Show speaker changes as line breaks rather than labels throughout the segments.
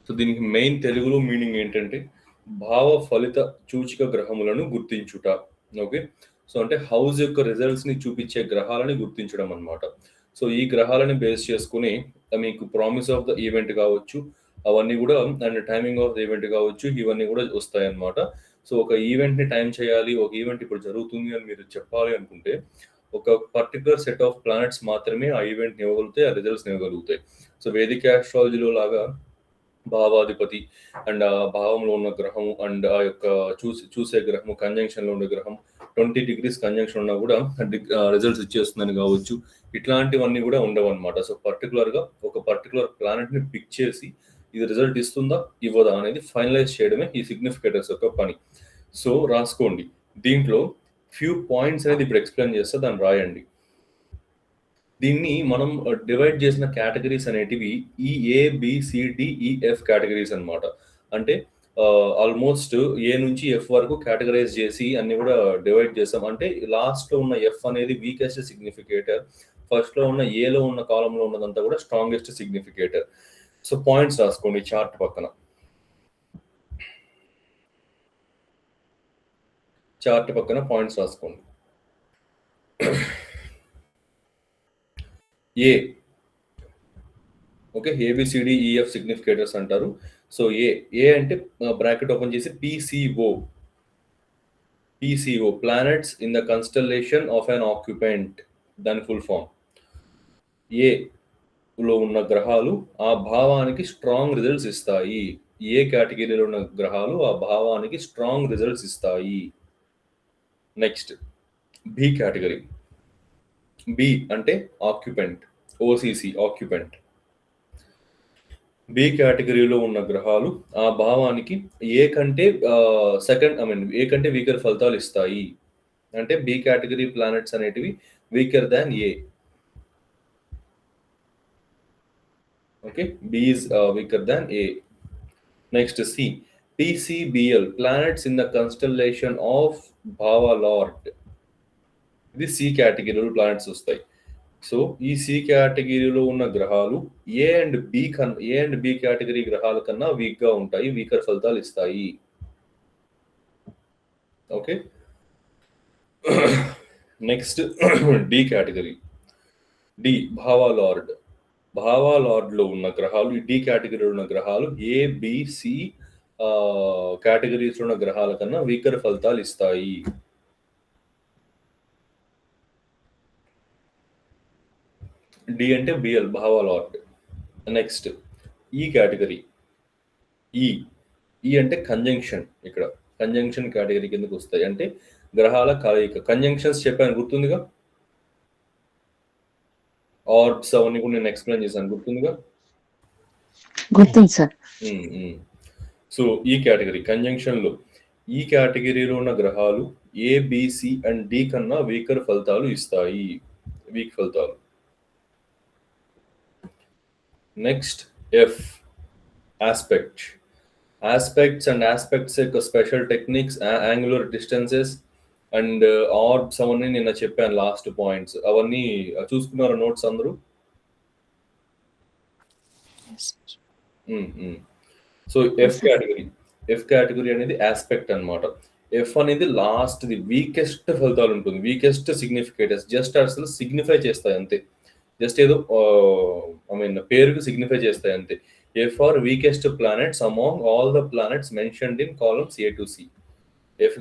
So దీనికి main తెలుగులో meaning ఏంటంటే భావ ఫలిత సూచిక గ్రహములను గుర్తించుట. ఓకే. సో అంటే హౌస్ యొక్క రిజల్ట్స్‌ని చూపించే గ్రహాలని గుర్తించడం అన్నమాట. సో ఈ గ్రహాలని బేస్ చేసుకొని మీకు ప్రామిస్ ఆఫ్ ద ఈవెంట్ కావచ్చు, అవన్నీ కూడా and timing of the event కావచ్చు, ఇవన్నీ కూడా వస్తాయన్నమాట. సో ఒక ఈవెంట్‌ని టైమ్ చేయాలి, ఒక ఈవెంట్ ఇప్పుడు జరుగుతుంది అని మీరు చెప్పాలి అనుకుంటే, ఒక పర్టిక్యులర్ సెట్ ఆఫ్ ప్లానెట్స్ మాత్రమే ఆ ఈవెంట్‌ని ఇవ్వగలుగుతాయి, ఆ రిజల్ట్స్‌ని ఇవ్వగలుగుతాయి. సో వేదిక ఆస్ట్రాలజీలో లాగా భావాధిపతి అండ్ ఆ భావంలో ఉన్న గ్రహం అండ్ ఆ యొక్క చూసే గ్రహం కంజంక్షన్‌లో ఉండే గ్రహం 20 డిగ్రీస్ కంజంక్షన్ ఉన్నా కూడా రిజల్ట్స్ ఇచ్చేస్తుందని కావచ్చు. ఇట్లాంటివన్నీ కూడా ఉండవన్నమాట. సో పర్టిక్యులర్‌గా ఒక పర్టిక్యులర్ ప్లానెట్‌ని పిక్ చేసి ఇది రిజల్ట్ ఇస్తుందా? ఇవ్వదా? అనేది ఫైనలైజ్ చేయడమే ఈ సిగ్నిఫికేటర్స్ యొక్క పని. సో రాసుకోండి. దీంట్లో ఫ్యూ పాయింట్స్ అనేది ఇప్పుడు ఎక్స్‌ప్లెయిన్ చేస్తా, దాన్ని రాయండి. దీన్ని మనం డివైడ్ చేసిన కేటగిరీస్ అనేటివి ఏ, బి, సి, డి, ఈ, ఎఫ్ కేటగిరీస్ అన్నమాట. అంటే ఆల్మోస్ట్ ఏ నుంచి ఎఫ్ వరకు కేటగరైజ్ చేసి అన్ని కూడా డివైడ్ చేసాం. అంటే లాస్ట్‌లో ఉన్న ఎఫ్ అనేది వీకెస్ట్ సిగ్నిఫికేటర్. ఫస్ట్‌లో ఉన్న ఏలో ఉన్న కాలమ్‌లో ఉన్నదంతా కూడా స్ట్రాంగెస్ట్ సిగ్నిఫికేటర్. సో పాయింట్స్ రాసుకోండి చార్ట్ పక్కన. చార్ట్ పక్కన పాయింట్స్ రాసుకోండి. ఏ ఓకే. ఏబిసిడి, ఈఎఫ్ సిగ్నిఫికేటర్స్ అంటారు. సో ఏ అంటే బ్రాకెట్ ఓపెన్ చేసి PCO. PCO planets in the constellation of an occupant, దాని ఫుల్ ఫామ్. ఏలో ఉన్న గ్రహాలు ఆ భావానికి స్ట్రాంగ్ రిజల్ట్స్ ఇస్తాయి. ఏ కేటగిరీలో ఉన్న గ్రహాలు ఆ భావానికి స్ట్రాంగ్ రిజల్ట్స్ ఇస్తాయి. Next B category. బి అంటే ఆక్యుపెంట్, ఓసిసి ఆక్యుపెంట్. బి కేటగిరీలో ఉన్న గ్రహాలు ఆ భావానికి ఏ కంటే ఏ కంటే వీకర్ ఫలితాలు ఇస్తాయి. అంటే బి కేటగిరీ ప్లానెట్స్ అనేటివి weaker than A. Okay, B is weaker than A. Next C, PCBL planets in the constellation of భావా లార్డ్. ఇది సి కేటగిరీలో ప్లానెట్స్ వస్తాయి. సో ఈ సి కేటగిరీలో ఉన్న గ్రహాలు ఏ అండ్ బి కేటగిరీ గ్రహాల కన్నా వీక్ గా ఉంటాయి, వీకర్ ఫలితాలు ఇస్తాయి. Okay. Next D category. D భావా లార్డ్. భావా లార్డ్ లో ఉన్న గ్రహాలు, ఈ డి కేటగిరీలో ఉన్న గ్రహాలు ఏ, బి, సి కేటగిరీస్ లో ఉన్న గ్రహాల కన్నా వీకర్ ఫలితాలు ఇస్తాయి. డి అంటే BL భావా lord. Next E category. ఈ అంటే కంజంక్షన్. ఇక్కడ కంజంక్షన్ కేటగిరీ కిందకు వస్తాయి. అంటే గ్రహాల కలయిక. కంజంక్షన్స్ చెప్పాను గుర్తుందిగా, ఆర్బ్స్ అవన్నీ కూడా నేను ఎక్స్ప్లెయిన్ చేశాను గుర్తుందిగా.
గుర్తుంది సార్.
సో ఈ కేటగిరీ కంజంక్షన్ లో ఈ కేటగిరీలో ఉన్న గ్రహాలు A, B, C and D కన్నా వీకర్ ఫలితాలు ఇస్తాయి, వీక్ ఫలితాలు. Next F aspect. Aspects and aspects యొక్క special techniques, angular distances and orbs అవన్నీ నిన్న చెప్పాను లాస్ట్ పాయింట్స్. అవన్నీ చూసుకున్నారా నోట్స్ అందరూ? సో ఎఫ్ కేటగిరీ అనేది ఆస్పెక్ట్ అన్నమాట. ఎఫ్ అనేది లాస్ట్ ది వీకెస్ట్ ఫలితాలు ఉంటుంది, వీకెస్ట్ సిగ్నిఫికేటర్స్. జస్ట్ అసలు సిగ్నిఫై చేస్తాయి అంతే, జస్ట్ ఏదో పేరుకు సిగ్నిఫై చేస్తాయి అంతే. F are weakest planets among all the planets mentioned in columns A to C. F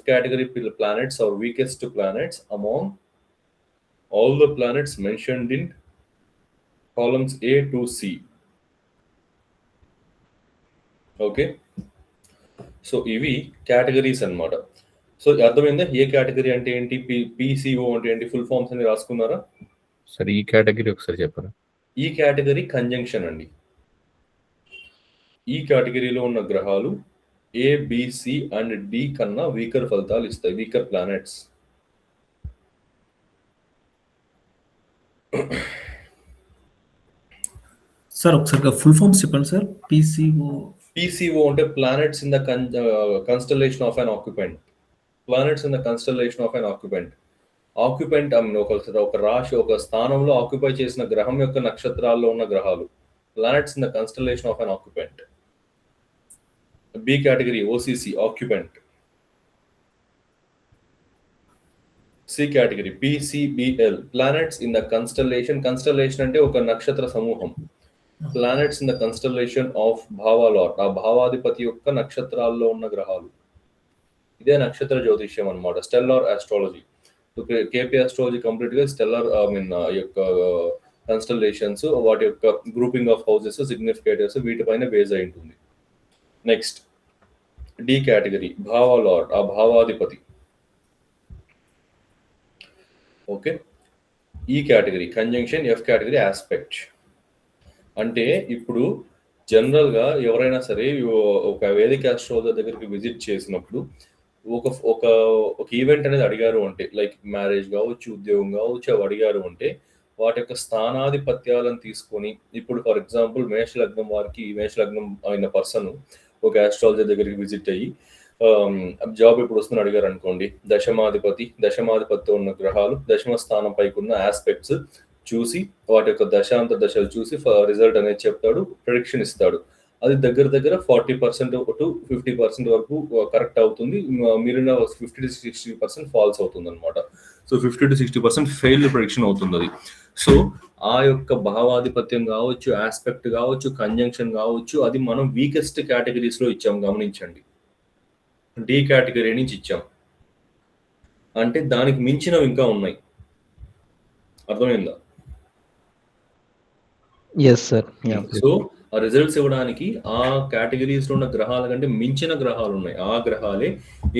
category planets are weakest planets among all the planets mentioned in columns A to C. Okay. So ఇవి categories అన్నమాట. So అర్థమైందా ఏ category అంటే ఏంటి, PCO అంటే ఏంటి, full forms అని రాసుకున్నారా?
సరే ఈ కేటగిరీ ఒకసారి చెప్పరా?
ఈ కేటగిరీ కంజంక్షన్ అండి. ఈ కేటగిరీలో ఉన్న గ్రహాలు A, B, C and D కన్నా వీకర్ ఫలితాలు ఇస్తాయి, వీకర్ ప్లానెట్స్.
సార్ ఒకసారి ఫుల్ ఫామ్స్ చెప్పండి సార్.
PCO అంటే planets in the constellation of an occupant. Planets in the constellation of an occupant. Occupant ఒక రాశి, ఒక స్థానంలో ఆక్యుపై చేసిన గ్రహం యొక్క నక్షత్రాల్లో ఉన్న గ్రహాలు. Planets in the constellation of an occupant. B category OCC occupant. C category పిసిబిఎల్ planets in the constellation. Constellation అంటే ఒక నక్షత్ర సమూహం. Planets in the constellation of భావాలాట్, ఆ భావాధిపతి యొక్క నక్షత్రాల్లో ఉన్న గ్రహాలు. ఇదే నక్షత్ర జ్యోతిష్యం అన్నమాట, stellar astrology. KP astrology complete గా స్టెల్లార్ యొక్క కన్స్టలేషన్స్, వాటి యొక్క గ్రూపింగ్ ఆఫ్ హౌసెస్, సిగ్నిఫికేటర్స్, వీటిపైన బేస్ అయి ఉంటుంది. నెక్స్ట్ డి కేటగిరీ భావాలాట్, ఆ భావాధిపతి. ఓకే. ఈ category conjunction. F category aspect. అంటే ఇప్పుడు జనరల్ గా ఎవరైనా సరే ఒక వేదిక ఆస్ట్రాలజర్ దగ్గరికి విజిట్ చేసినప్పుడు ఒక ఒక ఒక ఈవెంట్ అనేది అడిగారు అంటే, లైక్ మ్యారేజ్ కావచ్చు, ఉద్యోగం కావచ్చు, అవి అడిగారు అంటే వాటి యొక్క స్థానాధిపత్యాలను తీసుకొని, ఇప్పుడు ఫర్ ఎగ్జాంపుల్ మేషలగ్నం వారికి, మేషలగ్నం అయిన పర్సన్ ఒక ఆస్ట్రాలజర్ దగ్గరికి విజిట్ అయ్యి జాబ్ ఎప్పుడు వస్తుందని అడిగారు అనుకోండి, దశమాధిపతితో ఉన్న గ్రహాలు, దశమ స్థానం పైకి ఉన్న ఆస్పెక్ట్స్ చూసి, వాటి యొక్క దశాంత దశలు చూసి రిజల్ట్ అనేది చెప్తాడు, ప్రిడిక్షన్ ఇస్తాడు. అది దగ్గర 40% to 50% వరకు కరెక్ట్ అవుతుంది. మిగిలిన 50 to 60% ఫాల్స్ అవుతుంది అనమాట. సో 50 to 60% ఫెయిల్డ్ ప్రిడిక్షన్ అవుతుంది అది. సో ఆ యొక్క భావాధిపత్యం కావచ్చు, ఆస్పెక్ట్ కావచ్చు, కంజంక్షన్ కావచ్చు, అది మనం వీకెస్ట్ కేటగిరీస్ లో ఇచ్చాం, గమనించండి. డి కేటగిరీ నుంచి ఇచ్చాం అంటే దానికి మించినవి ఇంకా ఉన్నాయి. అర్థమైందా?
Yes sir.
సో ఆ రిజల్ట్స్ ఇవ్వడానికి ఆ కేటగిరీస్ లో ఉన్న గ్రహాల కంటే మించిన గ్రహాలు ఉన్నాయి. ఆ గ్రహాలే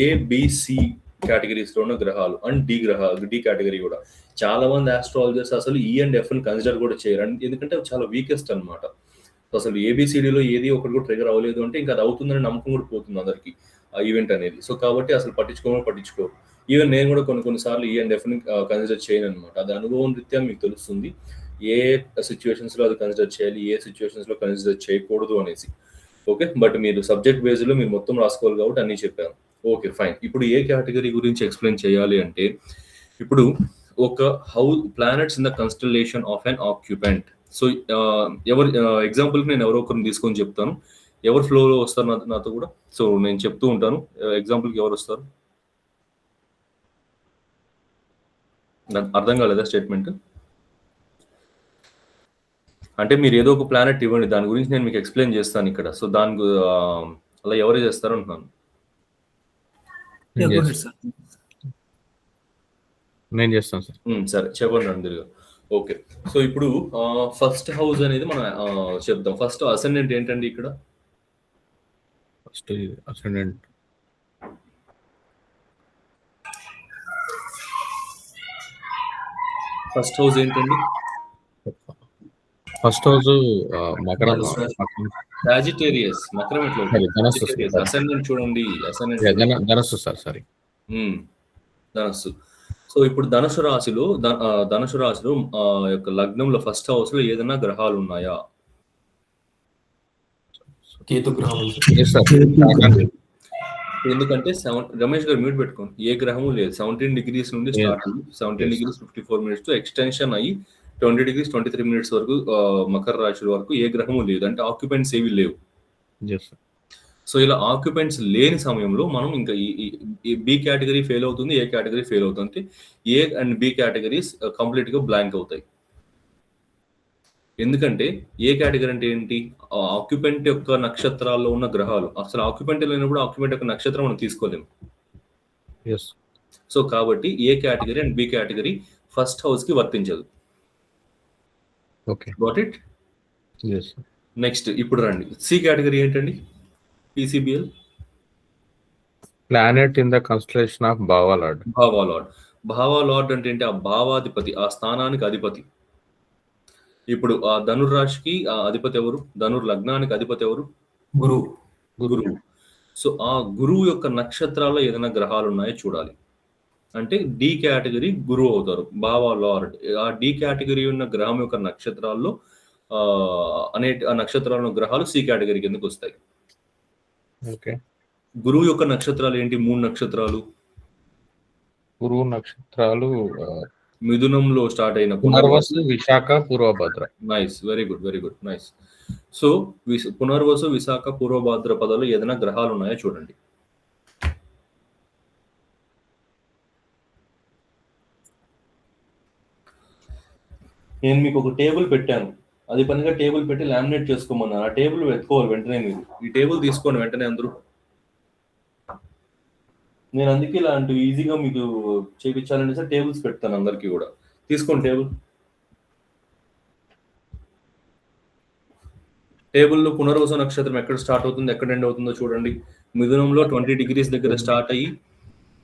ఏబిసి కేటగిరీస్ లో ఉన్న గ్రహాలు అండ్ డి కేటగిరీ కూడా. చాలా మంది ఆస్ట్రాలజర్స్ అసలు ఈ అండ్ ఎఫ్ ని కన్సిడర్ కూడా చేయరు, ఎందుకంటే అవి చాలా వీకెస్ట్ అనమాట. అసలు ఏబిసిడిలో ఏది ఒకటి కూడా ట్రిగర్ అవ్వలేదు అంటే ఇంకా అది అవుతుందని నమ్మకం కూడా పోతుంది అందరికి ఆ ఈవెంట్ అనేది. సో కాబట్టి అసలు పట్టించుకోరు. ఈవెన్ నేను కూడా కొన్నిసార్లు ఈ అండ్ ఎఫ్ ని కన్సిడర్ చేయను అనమాట. అది అనుభవం రీత్యా మీకు తెలుస్తుంది ఏ సిచ్యువేషన్స్ లో అది కన్సిడర్ చేయాలి, ఏ సిచ్యువేషన్స్ లో కన్సిడర్ చేయకూడదు అనేసి. ఓకే, బట్ మీరు సబ్జెక్ట్ బేస్డ్ లో మీరు మొత్తం రాసుకోవాలి కాబట్టి అన్ని చెప్పాను. Okay fine. ఇప్పుడు ఏ కేటగిరీ గురించి ఎక్స్ప్లెయిన్ చేయాలి అంటే, ఇప్పుడు ఒక planets in the constellation of an occupant. So ఎవరు ఎగ్జాంపుల్ నేను ఎవరో ఒకరిని తీసుకొని చెప్తాను, ఎవరు ఫ్లోలో వస్తారు నాతో కూడా. సో నేను చెప్తూ ఉంటాను, ఎగ్జాంపుల్కి ఎవరు వస్తారు? అర్థం కాలేదా స్టేట్మెంట్? అంటే మీరు ఏదో ఒక ప్లానెట్ ఇవ్వండి, దాని గురించి నేను మీకు ఎక్స్ప్లెయిన్ చేస్తాను ఇక్కడ. సో దాని అలా ఎవరు చేస్తారు అంటున్నాను.
నేను చేస్తాను సార్.
సరే చెప్పండి అందరిగా. ఓకే, సో ఇప్పుడు ఫస్ట్ హౌస్ అనేది మనం చెప్దాం. ఫస్ట్ అసెండెంట్ ఏంటండి ఇక్కడ?
ఫస్ట్ అసెండెంట్
ఫస్ట్ హౌస్ ఏంటండి?
ఫస్ట్ హౌస్ మకరం,
సాజిటేరియస్. మకరం ఎట్లా? అసెండెంట్ చూడండి, అసెండెంట్
ధనస్సు సార్. సారీ,
ధనస్సు. సో ఇప్పుడు ధనుసు రాశిలో యొక్క లగ్నంలో ఫస్ట్ హౌస్ లో ఏదైనా గ్రహాలు ఉన్నాయా?
కేతు గ్రహం.
ఎందుకంటే రమేష్ గారు మ్యూట్ పెట్టుకోండి. ఏ గ్రహము లేదు. 17 degrees నుండి స్టార్ట్ అయ్యి 17 degrees 54 minutes తో ఎక్స్టెన్షన్ అయ్యి 20 degrees 23 minutes వరకు మకర రాశి వరకు ఏ గ్రహము లేదు. అంటే ఆక్యుపెంట్స్ ఏవి లేవు. సో ఇలా ఆక్యుపెంట్స్ లేని సమయంలో మనం ఇంకా ఈ బి కేటగిరీ ఫెయిల్ అవుతుంది, ఏ కేటగిరీ ఫెయిల్ అవుతుంది. అంటే A and B categories complete గా బ్లాంక్ అవుతాయి. ఎందుకంటే ఏ కేటగిరీ అంటే ఏంటి? ఆక్యుపెంట్ యొక్క నక్షత్రాల్లో ఉన్న గ్రహాలు. అసలు ఆక్యుపెంట్ లేనప్పుడు ఆక్యుపెంట్ యొక్క నక్షత్రం మనం తీసుకోలేము. సో కాబట్టి A category and B category first house కి వర్తించదు. Got it? నెక్స్ట్ ఇప్పుడు రండి, సి కేటగిరీ ఏంటండి? పిసిబిఎల్
planet in the constellation of భావాలార్డ్.
భావాలార్డ్ అంటే ఏంటి? ఆ భావాధిపతి, ఆ స్థానానికి అధిపతి. ఇప్పుడు ఆ ధనుర్రాశికి ఆ అధిపతి ఎవరు? ధనుర్ లగ్నానికి అధిపతి ఎవరు? గురువు. సో ఆ గురువు యొక్క నక్షత్రాల్లో ఏదైనా గ్రహాలు ఉన్నాయో చూడాలి. అంటే డి కేటగిరీ గురువు అవుతారు, భావాలార్డ్. ఆ డి కేటగిరీ ఉన్న గ్రహం యొక్క నక్షత్రాల్లో ఆ నక్షత్రాల గ్రహాలు సి కేటగిరీ కిందకి వస్తాయి. గురువు యొక్క నక్షత్రాలు ఏంటి? 3 నక్షత్రాలు.
గురువు నక్షత్రాలు
మిథునంలో స్టార్ట్ అయిన
Punarvasu, Vishakha, Purvabhadra.
Nice, very good, nice. So Punarvasu, Vishakha, పూర్వభాద్రపదలో ఏదైనా గ్రహాలు ఉన్నాయో చూడండి. నేను మీకు ఒక టేబుల్ పెట్టాను, అది పనిగా టేబుల్ పెట్టి లామినేట్ చేసుకోమన్నాను. ఆ టేబుల్ వెతుకోవాలి వెంటనే. మీరు ఈ టేబుల్ తీసుకోండి వెంటనే అందరూ. నేను అందుకే ఇలాంటి ఈజీగా మీకు చేయించాలని సార్ టేబుల్స్ పెడతాను అందరికీ కూడా. తీసుకోండి టేబుల్. టేబుల్లో పునర్వసు నక్షత్రం ఎక్కడ స్టార్ట్ అవుతుంది, ఎక్కడ ఎండ్ అవుతుందో చూడండి. మిథునంలో 20 degrees దగ్గర స్టార్ట్ అయ్యి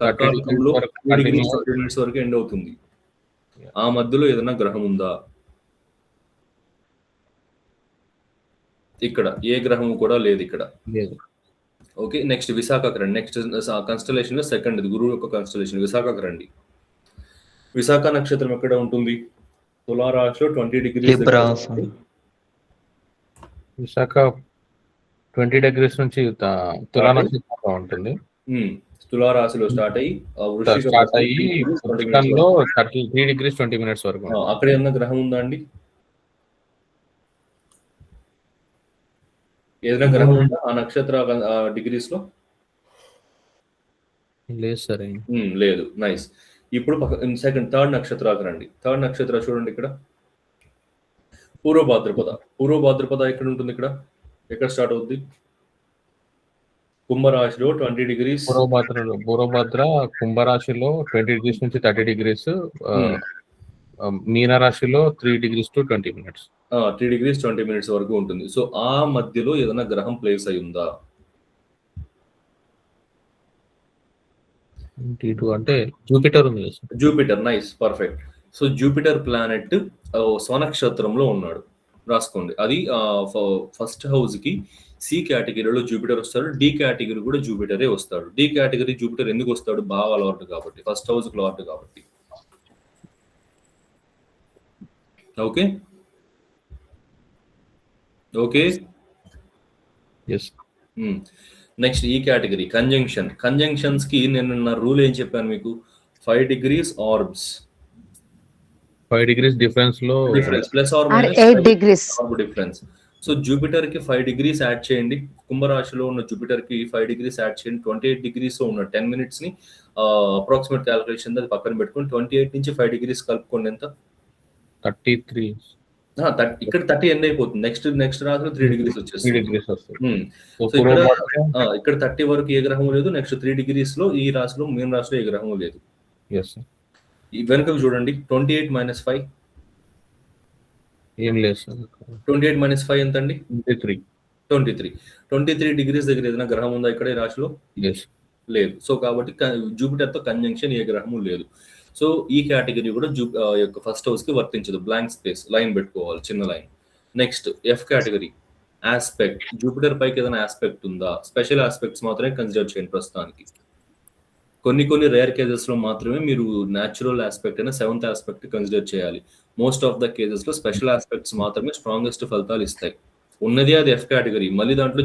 కర్కాటకంలో 2 degrees 20 minutes వరకు ఎండ్ అవుతుంది. ఆ మధ్యలో ఏదైనా గ్రహం ఉందా? ఇక్కడ ఏ గ్రహము కూడా లేదు ఇక్కడ. ఓకే, నెక్స్ట్ విశాఖకు రండి. నెక్స్ట్ కన్స్టలేషన్ లో సెకండ్, ఇది గురువు యొక్క కన్స్టలేషన్. విశాఖకు రండి. విశాఖ నక్షత్రం ఎక్కడ ఉంటుంది? తులారాశిలో 20 degrees
విశాఖ 20 degrees నుంచి తులా నక్షత్రంలో ఉంటుంది.
తులారాశిలో స్టార్ట్ అయ్యి
స్టార్ట్ అయ్యి వృశ్చికంలో 3 degrees 20 minutes వరకు.
అక్కడ ఏమన్నా గ్రహం ఉందా అండి? ఏదైనా గ్రహం ఉందా ఆ నక్షత్ర డిగ్రీస్ లో?
లేదు సార్,
లేదు. నైస్. ఇప్పుడు థర్డ్ నక్షత్రాలకు రండి. థర్డ్ నక్షత్ర చూడండి ఇక్కడ పూర్వభాద్రపద. పూర్వభాద్రపద ఎక్కడ ఉంటుంది? ఇక్కడ ఎక్కడ స్టార్ట్ అవుద్ది? కుంభరాశిలో 20 degrees.
పూర్వభద్ర కుంభరాశిలో 20 degrees నుంచి 30 degrees. మీనరాశిలో 3 degrees to 20 minutes.
3 degrees 20 minutes వరకు ఉంటుంది. సో ఆ మధ్యలో ఏదైనా గ్రహం ప్లేస్ అయి ఉందా?
అంటే జూపిటర్ ఉంది.
Jupiter. Nice, perfect. So Jupiter planet స్వనక్షత్రంలో ఉన్నాడు, రాసుకోండి. అది ఫస్ట్ హౌస్ కి సి కేటగిరీలో జూపిటర్ వస్తాడు. డి కేటగిరీ కూడా జూపిటరే వస్తాడు. డి కేటగిరీ జూపిటర్ ఎందుకు వస్తాడు? భావ లార్డ్ కాబట్టి, ఫస్ట్ హౌస్ లార్డ్ కాబట్టి. Okay okay. Next E category conjunctions కి నేను నా రూల్ ఏం చెప్పాను మీకు? 5 degrees orbs.
5 degrees difference
plus or
8 degrees
difference. So Jupiter కి 5 degrees యాడ్ చేయండి. కుంభరాశిలో ఉన్న జూపిటర్ కి 5 degrees యాడ్ చేయండి. 28 degrees లో ఉన్న 10 minutes ని అప్రాక్సిమేట్ క్యాలిక్యులేషన్ అది పక్కన పెట్టుకొని 28 నుంచి 5 degrees కలుపుకోండి. ఎంత?
33.
ఇక్కడ 30 ఎండ్ అయిపోతుంది. నెక్స్ట్ రాత్రి 3 degrees వచ్చేస్తుంది. సో ఇక్కడ 30 వరకు ఏ గ్రహం లేదు. నెక్స్ట్ 3 degrees లో ఈ రాశిలో మీన రాశిలో ఏ గ్రహం లేదు. ఈ వెనుకకు చూడండి. 28 - 5
ఏం లేదు సార్.
28 - 5 ఎంత అండి?
23.
23 degrees దగ్గర ఏదైనా గ్రహం ఉందా ఇక్కడ ఈ రాశిలో? లేదు. సో కాబట్టి జూపిటర్ తో కంజంక్షన్ ఏ గ్రహము లేదు. సో ఈ కేటగిరీ కూడా యొక్క ఫస్ట్ హౌస్ కి వర్తించదు. బ్లాంక్ స్పేస్, లైన్ పెట్టుకోవాలి, చిన్న line. Next F category aspect. Jupiter పైకి ఏదైనా ఆస్పెక్ట్ ఉందా? స్పెషల్ ఆస్పెక్ట్స్ మాత్రమే కన్సిడర్ చేయండి ప్రస్తుతానికి. కొన్ని రేర్ కేసెస్ లో మాత్రమే మీరు న్యాచురల్ ఆస్పెక్ట్ అయినా 7th ఆస్పెక్ట్ కన్సిడర్ చేయాలి. మోస్ట్ ఆఫ్ ద కేసెస్ లో స్పెషల్ ఆస్పెక్ట్స్ మాత్రమే స్ట్రాంగెస్ట్ ఫలితాలు ఇస్తాయి. ఉన్నది అది ఎఫ్ కేటగిరీ. మళ్ళీ దాంట్లో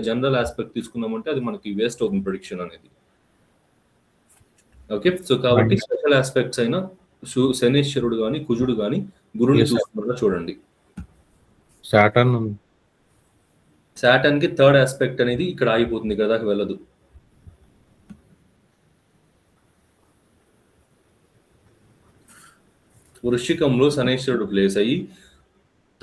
జనరల్ ఆస్పెక్ట్ తీసుకున్నామంటే అది మనకి వేస్ట్ అవుతుంది ప్రిడిక్షన్ అనేది. ఓకే. సో కాబట్టి స్పెషల్ ఆస్పెక్ట్స్ అయినా శనీశ్వరుడు గాని కుజుడు గాని గురుని చూస్తున్నారో చూడండి. సాటర్న్ కి థర్డ్ ఆస్పెక్ట్ అనేది ఇక్కడ ఆగిపోతుంది, కదా వెళ్ళదు. వృశ్చికంలో శనీశ్వరుడు ప్లేస్ అయ్యి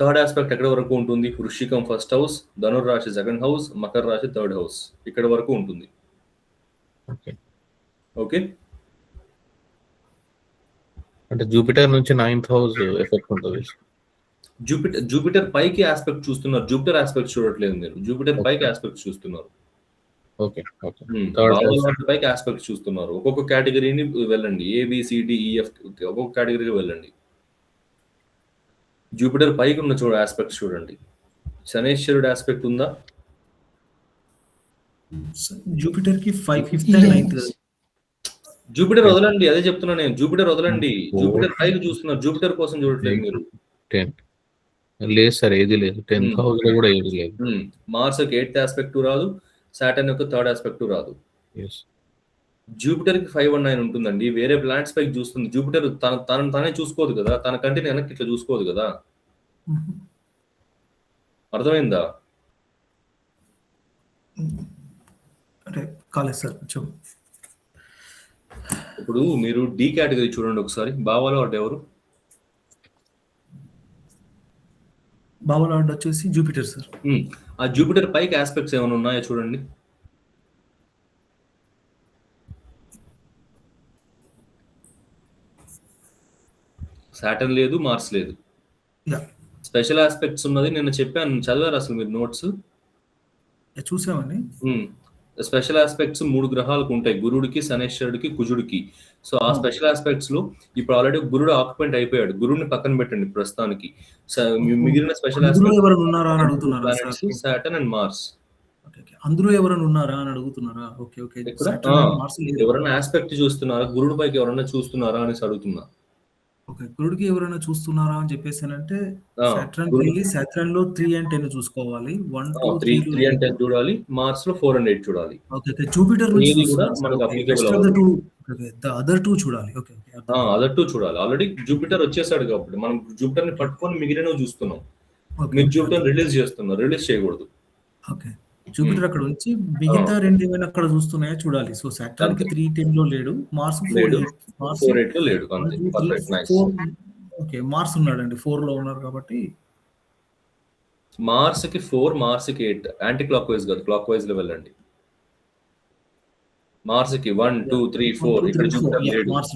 థర్డ్ ఆస్పెక్ట్ ఎక్కడ వరకు ఉంటుంది? వృశ్చికం ఫస్ట్ హౌస్, ధనుర్ రాశి సెకండ్ హౌస్, మకర రాశి థర్డ్ హౌస్, ఇక్కడ వరకు ఉంటుంది. ఓకే.
అంటే జూపిటర్ నుంచి 9th హౌస్ ఎఫెక్ట్ ఉంటుంది.
జూపిటర్ పైకి ఆస్పెక్ట్ చూస్తున్నారు, జూపిటర్ ఆస్పెక్ట్ చూడట్లేదు మీరు. జూపిటర్ పైకి ఆస్పెక్ట్ చూస్తున్నారు. పైకి ఆస్పెక్ట్ చూస్తున్నారు. ఒక్కొక్క కేటగిరీని వెళ్ళండి. ABCDEF ఒక్కొక్క కేటగిరీకి వెళ్ళండి. జూపిటర్ పైకి ఉన్న ఆస్పెక్ట్ చూడండి. శనేశ్వరుడు ఆస్పెక్ట్ ఉందా?
జూపిటర్ కి 5th and 9th.
జూపిటర్ వదలండి, అదే చెప్తున్నా నేను. జూపిటర్ వదలండి. జూపిటర్ పైకి చూస్తున్నారు, జూపిటర్ కోసం చూడట్లేదు మీరు.
లేదు సార్, ఏది లేదు. 10th హౌస్ లో కూడా ఏది లేదు.
మార్స్ కి 8th ఆస్పెక్ట్ రాదు, సాటర్న్ యొక్క థర్డ్ ఆస్పెక్ట్ రాదు. జూపిటర్ కి 5 and 9 ఉంటుందండి. వేరే ప్లానెట్స్ పైకి చూస్తుంది. జూపిటర్ తనని తానే చూసుకోదు కదా, తన కంటిని వెనక్కి ఇట్లా చూసుకోదు కదా. అర్థమైందా?
అంటే కాలేదు సార్ కొంచెం.
ఇప్పుడు మీరు డి కేటగిరీ చూడండి ఒకసారి. బావా లార్డ్ ఎవరు?
బాబా లార్డ్ వచ్చేసి జూపిటర్ సార్.
ఆ జూపిటర్ పైకి ఆస్పెక్ట్స్ ఏమైనా ఉన్నాయో చూడండి. సాటర్న్ లేదు, మార్స్ లేదు.
యా
స్పెషల్ ఆస్పెక్ట్స్ ఉన్నది నిన్న చెప్పాను, చదివారు అసలు మీరు నోట్స్?
చూసామండి.
స్పెషల్ ఆస్పెక్ట్స్ 3 గ్రహాలకు ఉంటాయి, గురుడికి, శనేశ్వరుడికి, కుజుడికి. సో ఆ స్పెషల్ ఆస్పెక్ట్స్ లో ఇప్పుడు ఆల్రెడీ గురుడు ఆక్యుపెంట్ అయిపోయాడు. గురుడిని పక్కన పెట్టండి ప్రస్తుతానికి. మిగిలిన స్పెషల్
అందులో ఎవరైనా ఉన్నారా అని అడుగుతున్నారా
ఆస్పెక్ట్స్ సాటర్న్ అండ్ మార్స్.
అందులో ఎవరైనా ఉన్నారా అని అడుగుతున్నారా? Okay okay.
ఇక్కడ
సాటర్న్ అండ్ మార్స్ లేదు.
ఎవరైనా ఆస్పెక్ట్ చూస్తున్నారా, గురుడు పైకి ఎవరైనా చూస్తున్నారా అనేసి అడుగుతున్నా.
ఓకే, గురుడికి ఎవరైనా చూస్తున్నారా అని చెప్పేసానంటే సాటర్న్
గురుడు.
వెళ్ళి సాటర్న్ లో 3 and 10 చూసుకోవాలి. 1 2
3
3
and 10 చూడాలి, మార్స్ లో 4 and 8 చూడాలి.
Okay okay. జూపిటర్ నుంచి
ఏది కూడా
చూస్తున్నారా?
మనకు
okay,
applicable
rest of the
అవ్వదు.
two, okay, the other two చూడాలి. Okay okay.
అదర్ 2 చూడాలి. ఆల్రెడీ జూపిటర్ వచ్చేసాడు కాబట్టి మనం జూపిటర్ ని పట్టుకొని మిగిలినవి చూస్తున్నాం.
ఓకే
మీరు జూపిటర్ రిలీజ్ చేస్తున్నారు, రిలీజ్ చేయకూడదు.
ఓకే. జూపిటర్ అక్కడ ఉంచి మిగతా 2 ఏమైనా అక్కడ చూస్తున్నాయో చూడాలి. సో సాటర్న్ కి 3 10 లో లేడు, మార్స్ 4
లేడు,
8, మార్స్
4 8 లో లేడు. అంతే. Perfect, nice.
4. ఓకే, మార్స్ ఉన్నాడండి, 4 లో ఉన్నారు కాబట్టి
మార్స్ కి 4, మార్స్ కి 8 యాంటీ క్లాక్ వైజ్ కాదు, క్లాక్ వైజ్ లో వెళ్ళండి. మార్స్ కి 1 2 3 4 ఇక్కడ జూపిటర్ లేడు.
మార్స్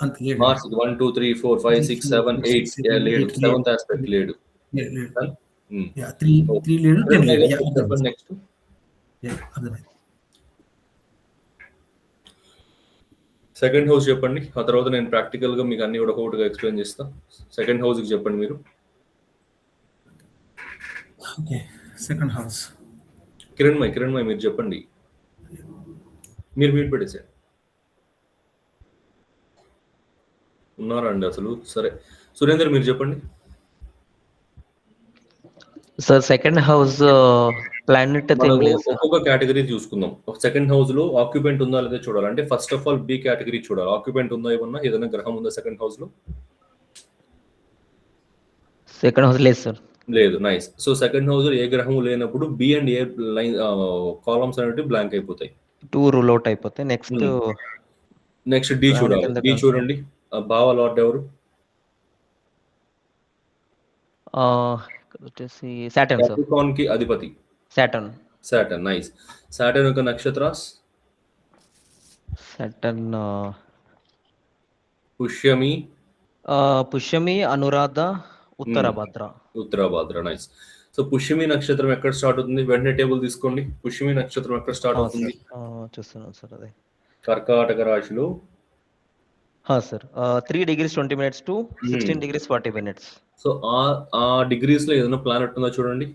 అంత లేడు.
మార్స్ కి 1 2 3 4 5 6 7 8 లేడు. 7th ఆస్పెక్ట్ లేడు.
లేదు. యా 3 లేడు, 10 లేడు. యా
చెప్పండి నెక్స్ట్.
యా అర్థమైంది.
సెకండ్ హౌస్ చెప్పండి. ఆ తర్వాత నేను ప్రాక్టికల్ గా మీకు అన్ని కూడా ఒకటిగా ఎక్స్ప్లెయిన్ చేస్తా. సెకండ్ హౌస్ కి చెప్పండి మీరు.
Okay, second house.
కిరణ్మయ్ మీరు చెప్పండి. మీరు మ్యూట్ పెట్టేసారు. ఉన్నారా అండి అసలు? సరే, సురేందర్ మీరు చెప్పండి.
సార్ సెకండ్ హౌస్ ప్లానెట్ ఏం లేదు సార్.
ఒక్కొక్క కేటగిరీ చూసుకుందాం. సెకండ్ హౌస్ లో ఆక్యుపెంట్ ఉందా లేదా చూడాలి. అంటే first of all B category చూడాలి. ఆక్యుపెంట్ ఉందా, ఏదైనా గ్రహం ఉందా సెకండ్ హౌస్ లో?
సెకండ్ హౌస్ లేదు సార్.
లేదు. నైస్. సో సెకండ్ హౌస్ లో ఏ గ్రహం లేనప్పుడు B and A line columns అనేవి బ్లాంక్ అయిపోతాయి.
2 రూల్ అవుట్ అయిపోతాయి.
నెక్స్ట్ డి చూడాలి. డి చూడండి. బావా లార్డ్ ఎవరు?
వచ్చేసి సాటర్న్ సార్.
క్యాప్రికాన్ కి అధిపతి సాటర్న్. నైస్. సాటర్న్ యొక్క నక్షత్రాస్
పుష్యమి, అనురాధ, ఉత్తరాభాద్ర.
నైస్. సో పుష్యమి నక్షత్రం ఎక్కడ స్టార్ట్ అవుతుంది? వెంటనే టేబుల్ తీసుకోండి. పుష్యమి నక్షత్రం ఎక్కడ స్టార్ట్ అవుతుంది?
చూస్తున్నాను సార్. అదే
కర్కాటక రాశిలో
sir. 3 degrees 20 minutes to 16 degrees 40 minutes.
So ఆ డిగ్రీస్ లో ఏదైనా ప్లానెట్ ఉందా చూడండి.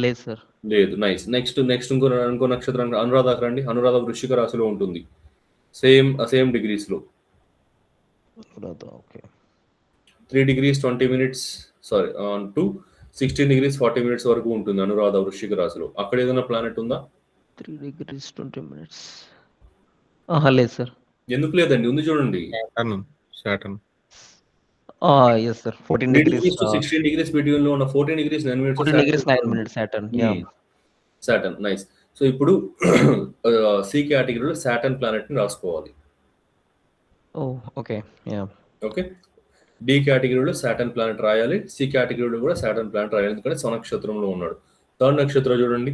లేదు సార్.
లేదు. నైస్. నెక్స్ట్ ఇంకో నక్షత్రం అనురాధకు రండి. అనురాధ వృశ్చిక రాశిలో ఉంటుంది. సేమ్ డిగ్రీస్ లో.
Okay.
3 degrees 20 minutes to 16 degrees 40 minutes వరకు ఉంటుంది అనురాధ వృశ్చిక రాశిలో. అక్కడ ఏదైనా ప్లానెట్ ఉందా?
3 degrees 20 minutes. లేదు సార్.
ఎందుకు లేదండి? ఉంది చూడండి.
Saturn.
yes sir. 14 degrees
to 16 degrees between లో ఉన్న 14 degrees 9 minutes
14 degrees 9 minutes Saturn.
Saturn. Nice. So ఇప్పుడు సి కేటగిరీలో సాటర్న్ ప్లానెట్ ని రాసుకోవాలి.
ఓకే.
ఓకే. డి కేటగిరీలో సాటర్న్ ప్లానెట్ రాయాలి. సి కేటగిరీలో కూడా సాటర్న్ ప్లానెట్ రాయాలి, ఎందుకంటే స్వనక్షత్రంలో ఉన్నాడు. థర్డ్ నక్షత్రం చూడండి.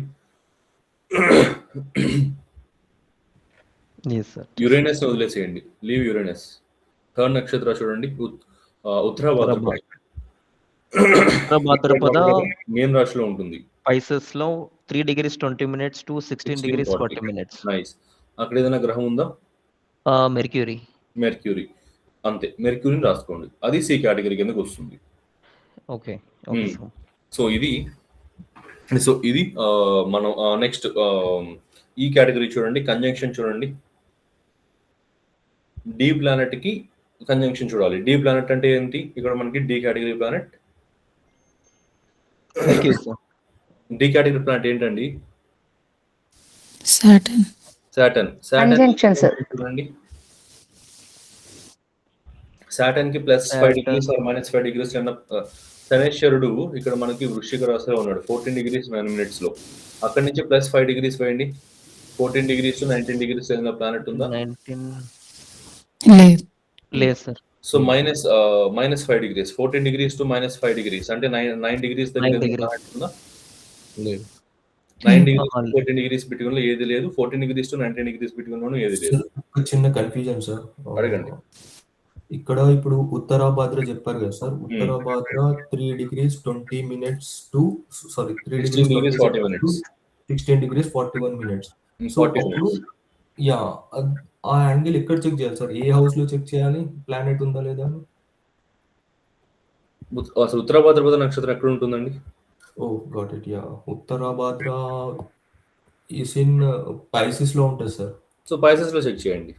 యురేనస్ వదిలేసేయండి, లీవ్ యురేనస్. థర్డ్ నక్షత్రం చూడండి, ఉత్తరాభాద్రపద మీన రాశిలో ఉంటుంది.
స్పైసెస్ లో 3 degrees 20 minutes to 16 degrees 40 minutes.
Nice. అక్కడ ఏదైనా గ్రహం ఉందా?
మెర్క్యూరీ.
అంతే, మెర్క్యూరీని రాసుకోండి. అది సి కేటగిరీ కిందకి వస్తుంది.
ఓకే.
సో ఇది మనం నెక్స్ట్ ఈ కేటగిరీ చూడండి. కంజంక్షన్ చూడండి. డి ప్లానెట్ కి కంజంక్షన్ చూడాలి. డి ప్లానెట్ అంటే ఏంటి? ఇక్కడ మనకి D category planet. D category planet ఏంటండి? సాటర్న్ చూడండి. సాటర్న్ కి +5 degrees or -5 degrees శనేశ్వరుడు ఇక్కడ మనకి వృశ్చిక రాశిలో ఉన్నాడు 14 degrees 9 minutes లో. అక్కడి నుంచి +5 degrees వేయండి. 14 degrees to 19 degrees ఏదైనా ప్లానెట్ ఉందా?
19
లేదు.
లేదు sir.
So -5 degrees, 14 degrees to -5 degrees అంటే 9 degrees దగ్గర
9
ఏదైనా
degrees.
ప్లానెట్ ఉందా?
లేదు.
9 degrees
ఆహా,
to 14 degrees బిట్వీన్ లో ఏది లేదు. 14 degrees to 19 degrees బిట్వీన్ లోను ఏది లేదు.
సార్ ఒక చిన్న కన్ఫ్యూజన్ సార్.
అడగండి.
ఇక్కడ ఇప్పుడు ఉత్తరాభాద్ర చెప్పారు కదా sir. Uttarabhadra 3 degrees 20 minutes to 3
16 degrees 40
to
minutes.
16 degrees 41 minutes. So
40
అప్పుడు
minutes.
యా ఆ యాంగిల్ ఎక్కడ చెక్ చేయాలి సార్? ఏ హౌస్ లో చెక్ చేయాలి? ప్లానెట్ ఉందా లేదా అని?
అసలు ఉత్తరాభాద్రపద నక్షత్రం ఎక్కడ ఉంటుందండి?
Oh got it. Yeah Uttarabhadra is in Pisces లో ఉంటుంది సార్.
సో పైసెస్ లో చెక్ చేయండి.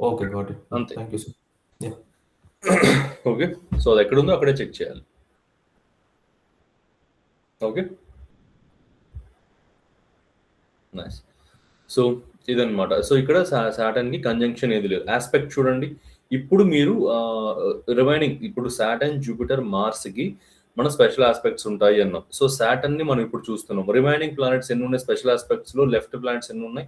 Okay got it.
అంతే.
Thank you sir. Yeah
okay, so అది ఎక్కడ ఉందో అక్కడే చెక్ చేయాలి. Okay, nice. సో ఇదన్నమాట. సో ఇక్కడ సాటర్న్ కి కంజంక్షన్ ఏది లేదు. ఆస్పెక్ట్ చూడండి. ఇప్పుడు మీరు రిమైనింగ్ ఇప్పుడు సాటర్న్, జూపిటర్, మార్స్ కి మన స్పెషల్ ఆస్పెక్ట్స్ ఉంటాయి అన్నాం. సో సాటర్న్ ని మనం ఇప్పుడు చూస్తున్నాం. రిమైనింగ్ ప్లానెట్స్ ఎన్ని ఉన్నాయి స్పెషల్ ఆస్పెక్ట్స్ లో? లెఫ్ట్ ప్లానెట్స్ ఎన్ని ఉన్నాయి?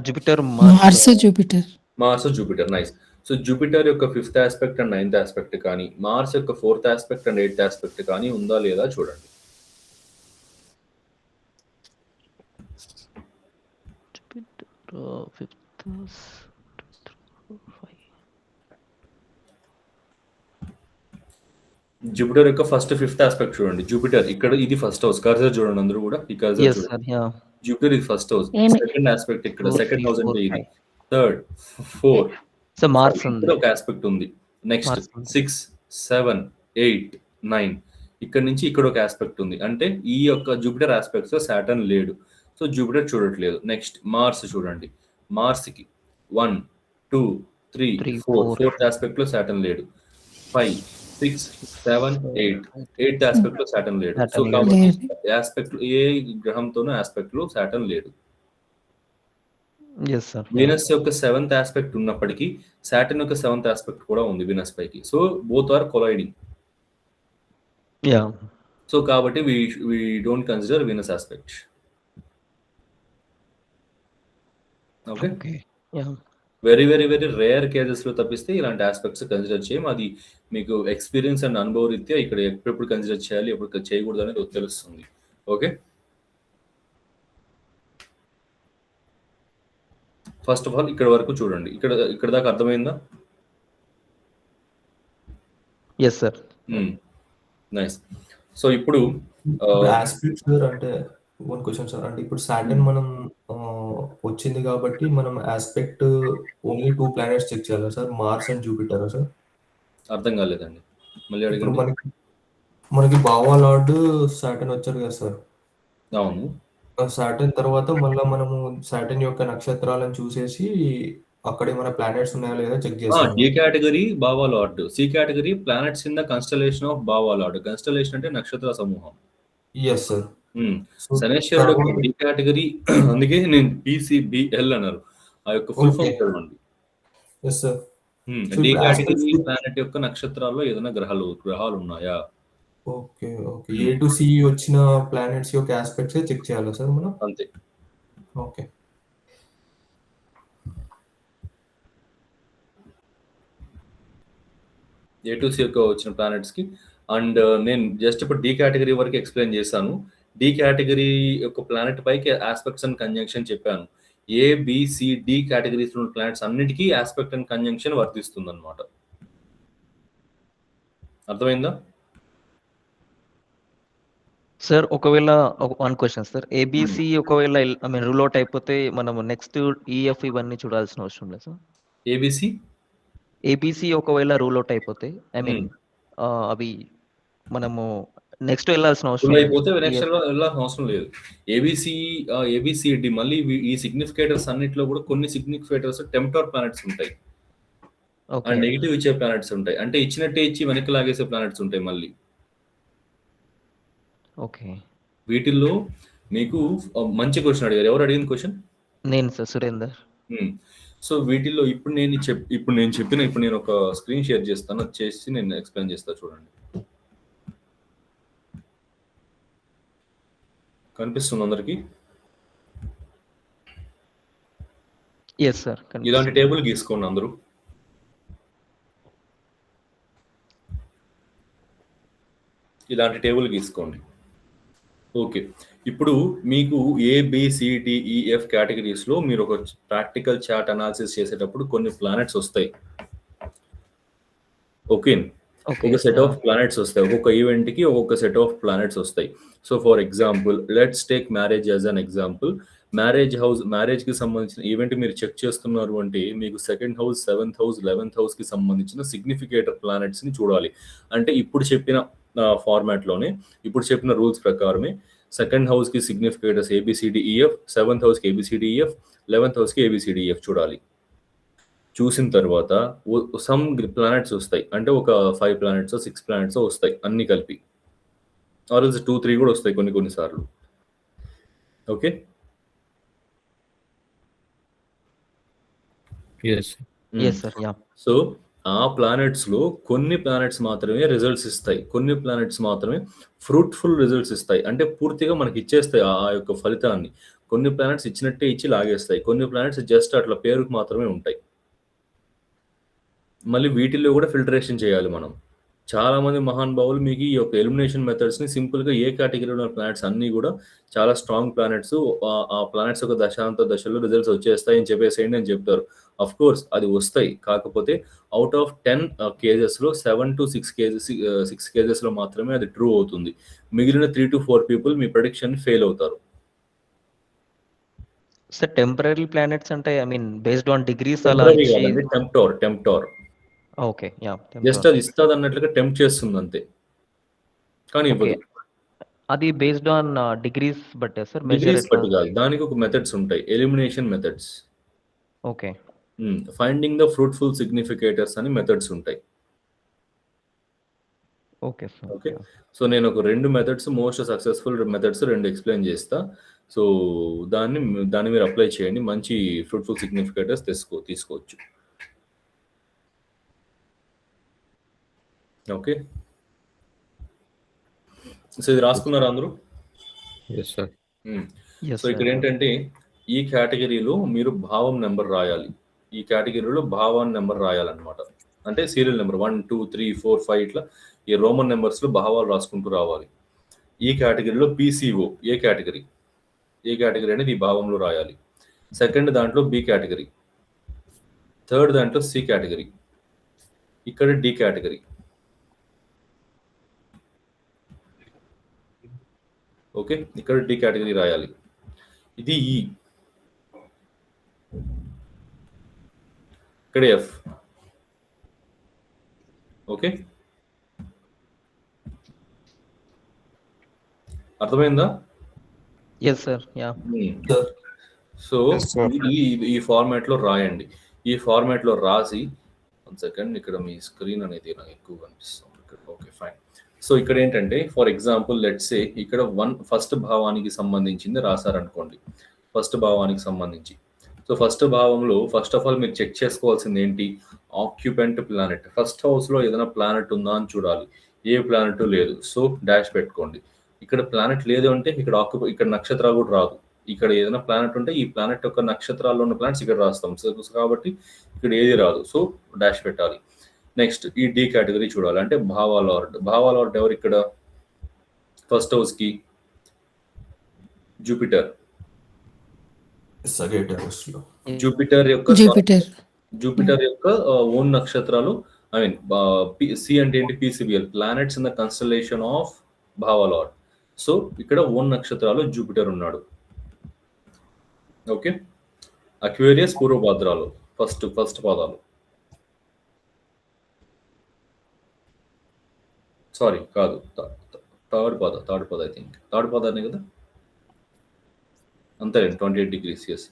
Jupiter,
Mars, Jupiter.
Mars, Jupiter. Nice. So Jupiter యొక్క 5th aspect and 9th aspect కానీ, మార్స్ యొక్క 4th aspect and 8th aspect కానీ ఉందా లేదా చూడండి. జూపిటర్ యొక్క ఫస్ట్ 5th ఆస్పెక్ట్ చూడండి. జూపిటర్ ఇక్కడ ఇది ఫస్ట్ హౌస్. కర్సర్ చూడండి అందరూ కూడా. ఈ కర్సర్
ఎస్
చూడండి.
సార్. యా
జూపిటర్ ఇది ఫస్ట్ హౌస్.
ఏమి-
సెకండ్ ఆస్పెక్ట్ ఇక్కడ,
2,
సెకండ్
3,
హౌస్ అంటే
4,
ఇది.
5.
థర్డ్, 4
సో మార్స్ ఉంది.
ఇక్కడ ఒక ఆస్పెక్ట్ ఉంది. నెక్స్ట్
Mars ఉంది.
6, 7, 8, 9 ఇక్కడ నుంచి ఇక్కడ ఒక ఆస్పెక్ట్ ఉంది. అంటే ఈ యొక్క జూపిటర్ ఆస్పెక్ట్స్ లో సాటర్న్ లేడు. సో జూపిటర్ చూడట్లేదు. నెక్స్ట్ మార్స్ చూడండి. మార్స్ కి 1, 2, 3,
3,
4
4.
4th ఆస్పెక్ట్ లో సాటర్న్ లేడు. 5, 6, 7, 8 8th ఆస్పెక్ట్ లో సాటర్న్ లేడు. సో
Saturn
కాబట్టి
లేదు.
ఆస్పెక్ట్ ఏ గ్రహంతోనూ ఆస్పెక్ట్ లో సాటర్న్ లేడు.
Yes sir.
వీనస్ యొక్క 7th ఆస్పెక్ట్ ఉన్నప్పటికీ సాటర్న్ యొక్క 7th ఆస్పెక్ట్ కూడా ఉంది వీనస్ పైకి. So both are colliding.
Yeah
so కాబట్టి we don't consider Venus aspect. Okay,
okay. Yeah
very very very rare cases లో తప్పిస్తే ఇలాంటి ఆస్పెక్ట్స్ కన్సిడర్ చేయం. అది మీకు ఎక్స్పీరియన్స్ అండ్ అనుభవ రీత్యా ఇక్కడ ఎప్పుడెప్పుడు కన్సిడర్ చేయాలి, ఎప్పుడు చేయకూడదు అనేది తెలుస్తుంది. ఓకే, ఫస్ట్ ఆఫ్ ఆల్ ఇక్కడ వరకు చూడండి. ఇక్కడ దాకా అర్థమైందా?
Yes sir.
నైస్. సో ఇప్పుడు
ఆస్పెక్ట్ సార్ అంటే వన్ క్వశ్చన్ సార్. అంటే ఇప్పుడు సాటర్న్ మనం వచ్చింది కాబట్టి మనం ఆస్పెక్ట్ ఓన్లీ 2 ప్లానెట్స్ చెక్ చేయాలా sir? Mars and Jupiter sir?
అర్థం కాలేదండి, మళ్ళీ
ఇప్పుడు
అడగండి.
మనకి బావా లార్డ్ సాటర్న్ వచ్చారు కదా సార్.
అవును,
సాటర్న్ తర్వాత మళ్ళీ మనము సాటర్న్ యొక్క నక్షత్రాలను చూసేసి అక్కడ ఏమైనా ప్లానెట్స్ ఉన్నాయా లేదా చెక్ చేస్తాం.
డి కేటగిరీ బావా lord, C category planets in the constellation of బావా లార్డ్. కన్స్టలేషన్ అంటే నక్షత్ర సమూహం.
Yes sir.
శనేశ్వరుడు డి కేటగిరీ, అందుకే నేను PCBL అన్నారు. ఆ యొక్క ఫుల్ ఫామ్ చదవండి.
Yes sir.
D category planet యొక్క నక్షత్రాల్లో ఏదైనా గ్రహాలు ఉన్నాయా?
Okay okay. A to C వచ్చిన ప్లానెట్స్ యొక్క ఆస్పెక్ట్స్ చెక్ చేయాలా సార్ మనం?
అంతే.
ఓకే.
A to C యొక్క వచ్చిన ప్లానెట్స్ కి. అండ్ నేను జస్ట్ ఇప్పుడు డి కేటగిరీ వరకు ఎక్స్ప్లెయిన్ చేశాను. డి కేటగిరీ యొక్క ప్లానెట్ పైకి ఆస్పెక్ట్స్ అండ్ కంజంక్షన్ చెప్పాను. ABCD కేటగిరీస్ ఉన్న ప్లానెట్స్ అన్నిటికీ ఆస్పెక్ట్ అండ్ కంజంక్షన్ వర్తిస్తుంది అనమాట. అర్థమైందా?
సార్ ఒకవేళ వన్ క్వశ్చన్ సార్. ఏబిసి ఒకవేళ ఐ మీన్ రూల్ అవుట్ అయిపోతే మనం నెక్స్ట్ ఈఎఫ్ ఇవన్నీ చూడాల్సిన అవసరం లేదు సార్? ఏబిసి ఒకవేళ రూల్ అవుట్ అయిపోతే ఐ మీన్ అవి మనము నెక్స్ట్ వెళ్ళాల్సిన అవసరం
అయిపోతే నెక్స్ట్ వెళ్ళాల్సిన అవసరం లేదు. ABCD మళ్ళీ ఈ సిగ్నిఫికేటర్స్ అన్నిట్లో కూడా కొన్ని సిగ్నిఫికేటర్స్ టెంప్టర్ ప్లానెట్స్ ఉంటాయి అండ్ నెగిటివ్ ఇచ్చే ప్లానెట్స్ ఉంటాయి. అంటే ఇచ్చినట్టే ఇచ్చి వెనక్కి లాగేసే ప్లానెట్స్ ఉంటాయి మళ్ళీ.
ఓకే.
వీటిల్లో మీకు మంచి క్వశ్చన్ అడిగారు. ఎవరు అడిగిన క్వశ్చన్?
నేను సార్, సురేందర్.
సో వీటిల్లో ఇప్పుడు నేను ఒక స్క్రీన్ షేర్ చేస్తాను, అది చేసి నేను ఎక్స్ప్లెయిన్ చేస్తా చూడండి. కనిపిస్తుంది అందరికి?
Yes sir.
ఇలాంటి టేబుల్ గీసుకోండి అందరూ. ఇలాంటి టేబుల్ గీసుకోండి. ఓకే, ఇప్పుడు మీకు ABCDEF కేటగిరీస్ లో మీరు ఒక ప్రాక్టికల్ చార్ట్ అనాలిసిస్ చేసేటప్పుడు కొన్ని ప్లానెట్స్ వస్తాయి. ఓకే, ఒక సెట్ ఆఫ్ ప్లానెట్స్ వస్తాయి. ఒక్కొక్క ఈవెంట్ కి ఒక్కొక్క సెట్ ఆఫ్ ప్లానెట్స్ వస్తాయి. So for example let's take marriage as an example. Marriage కి సంబంధించిన ఈవెంట్ మీరు చెక్ చేస్తున్నారు అంటే మీకు 2nd house, 7th house, 11th house కి సంబంధించిన సిగ్నిఫికేటర్ ప్లానెట్స్ ని చూడాలి. అంటే ఇప్పుడు చెప్పిన ఫార్మాట్ లోనే, ఇప్పుడు చెప్పిన రూల్స్ ప్రకారమే 2nd హౌస్ కి సిగ్నిఫికేటర్స్ ABCDEF, 7th హౌస్ కి ABCDEF, 11th హౌస్ కి ABCDEF చూడాలి. చూసిన తర్వాత సమ్ ప్లానెట్స్ వస్తాయి, అంటే ఒక 5 ప్లానెట్స్ 6 ప్లానెట్స్ వస్తాయి అన్ని కలిపి, ఆర్ 2-3 కూడా వస్తాయి కొన్ని సార్లు. ఓకే, సో ఆ ప్లానెట్స్ లో కొన్ని ప్లానెట్స్ మాత్రమే రిజల్ట్స్ ఇస్తాయి, కొన్ని ప్లానెట్స్ మాత్రమే ఫ్రూట్ఫుల్ రిజల్ట్స్ ఇస్తాయి, అంటే పూర్తిగా మనకి ఇచ్చేస్తాయి ఆ యొక్క ఫలితాన్ని. కొన్ని ప్లానెట్స్ ఇచ్చినట్టే ఇచ్చి లాగేస్తాయి, కొన్ని ప్లానెట్స్ జస్ట్ అట్లా పేరుకు మాత్రమే ఉంటాయి. మళ్ళీ వీటిల్లో కూడా ఫిల్టరేషన్ చేయాలి మనం. చాలా మంది మహానుభావులు మీకు ఈ యొక్క ఎలిమినేషన్ మెథడ్స్ ని సింపుల్ గా ఏ కేటగిరీలో ఉన్న ప్లానెట్స్ అన్ని కూడా చాలా స్ట్రాంగ్ ప్లానెట్స్, ఆ ప్లానెట్స్ యొక్క దశలో రిజల్ట్స్ వచ్చేస్తాయని చెప్పేసేయండి అని చెప్తారు. అఫ్ కోర్స్ అది వస్తాయి, కాకపోతే అవుట్ ఆఫ్ 10 కేజెస్ లో 7 to 6 కేజెస్ లో మాత్రమే అది ట్రూ అవుతుంది. మిగిలిన 3 to 4 people me prediction fail అవుతారు.
సార్ టెంపరరీ ప్లానెట్స్ అంటే I mean based on degrees అలా
టెంప్టార్.
Okay, yeah.
జస్ట్ అది ఇస్తుంది అన్నట్లుగా టెంప్ట్ చేస్తుంది అంతే, కానీ ఇవ్వదు.
అది బేస్డ్ ఆన్ డిగ్రీస్ బట్టే సార్?
డిగ్రీస్ బట్టి కాదు, దానికి ఒక మెథడ్స్ ఉంటాయి, elimination methods.
Okay,
finding the fruitful significators అని మెథడ్స్ ఉంటాయి.
Okay sir.
ఓకే, సో నేను ఒక 2 methods, most successful methods 2 explain చేస్తా. సో దాన్ని మీరు అప్లై చేయండి, మంచి ఫ్రూట్ఫుల్ సిగ్నిఫికేటర్స్ తీసుకోవచ్చు. ఓకే, సో ఇది రాసుకున్నారా అందరూ? సో ఇక్కడ ఏంటంటే ఈ కేటగిరీలో మీరు భావం నెంబర్ రాయాలి, ఈ కేటగిరీలో భావాన్ నెంబర్ రాయాలన్నమాట. అంటే సీరియల్ నెంబర్ 1, 2, 3, 4, 5 ఇట్లా ఈ రోమన్ నెంబర్స్ లో భావాలు రాసుకుంటూ రావాలి. ఈ కేటగిరీలో PCO ఏ కేటగిరీ అనేది ఈ భావంలో రాయాలి. సెకండ్ దాంట్లో B కేటగిరీ, థర్డ్ దాంట్లో C కేటగిరీ, ఇక్కడ D కేటగిరీ. ఓకే, ఇక్కడ D కేటగిరీ రాయాలి. ఇది E, ఇక్కడ F. ఓకే, అర్థమైందా?
Yes sir, yeah.
సో ఈ ఫార్మాట్ లో రాయండి. ఈ ఫార్మాట్ లో రాసి 1 సెకండ్, ఇక్కడ మీ స్క్రీన్ అనేది నాకు ఎక్కువ కనిపిస్తుంది. Okay, fine. సో ఇక్కడ ఏంటంటే ఫర్ ఎగ్జాంపుల్ లెట్స్ సే ఇక్కడ ఫస్ట్ భావానికి సంబంధించింది రాశారనుకోండి, ఫస్ట్ భావానికి సంబంధించి. సో ఫస్ట్ భావంలో ఫస్ట్ ఆఫ్ ఆల్ మీరు చెక్ చేసుకోవాల్సింది ఏంటి? Occupant planet. ఫస్ట్ హౌస్ లో ఏదైనా ప్లానెట్ ఉందా అని చూడాలి. ఏ ప్లానెట్ లేదు, సో డాష్ పెట్టుకోండి. ఇక్కడ ప్లానెట్ లేదు అంటే ఇక్కడ నక్షత్రాలు కూడా రాదు. ఇక్కడ ఏదైనా ప్లానెట్ ఉంటే ఈ ప్లానెట్ యొక్క నక్షత్రాల్లో ఉన్న ప్లానెట్స్ ఇక్కడ రాస్తాం, కాబట్టి ఇక్కడ ఏది రాదు, సో డాష్ పెట్టాలి. నెక్స్ట్ ఈ D కేటగిరీ చూడాలి, అంటే భావాలార్డ్. భావాలార్డ్ ఎవరు? ఇక్కడ ఫస్ట్ హౌస్ కి జూపిటర్. జూపిటర్ యొక్క ఓన్ నక్షత్రాలు, ఐ మీన్ C అంటే ఏంటి? PCBL, planets in the constellation of భావాలార్డ్. సో ఇక్కడ ఓన్ నక్షత్రాలు జూపిటర్ ఉన్నాడు. ఓకే, అక్వేరియస్, పూర్వభాద్రాలు ఫస్ట్ పాదాలు. సారీ కాదు, థర్డ్ పాద ఐ థింక్, థర్డ్ పాదానే కదా, అంతే 28 degrees. ఎస్.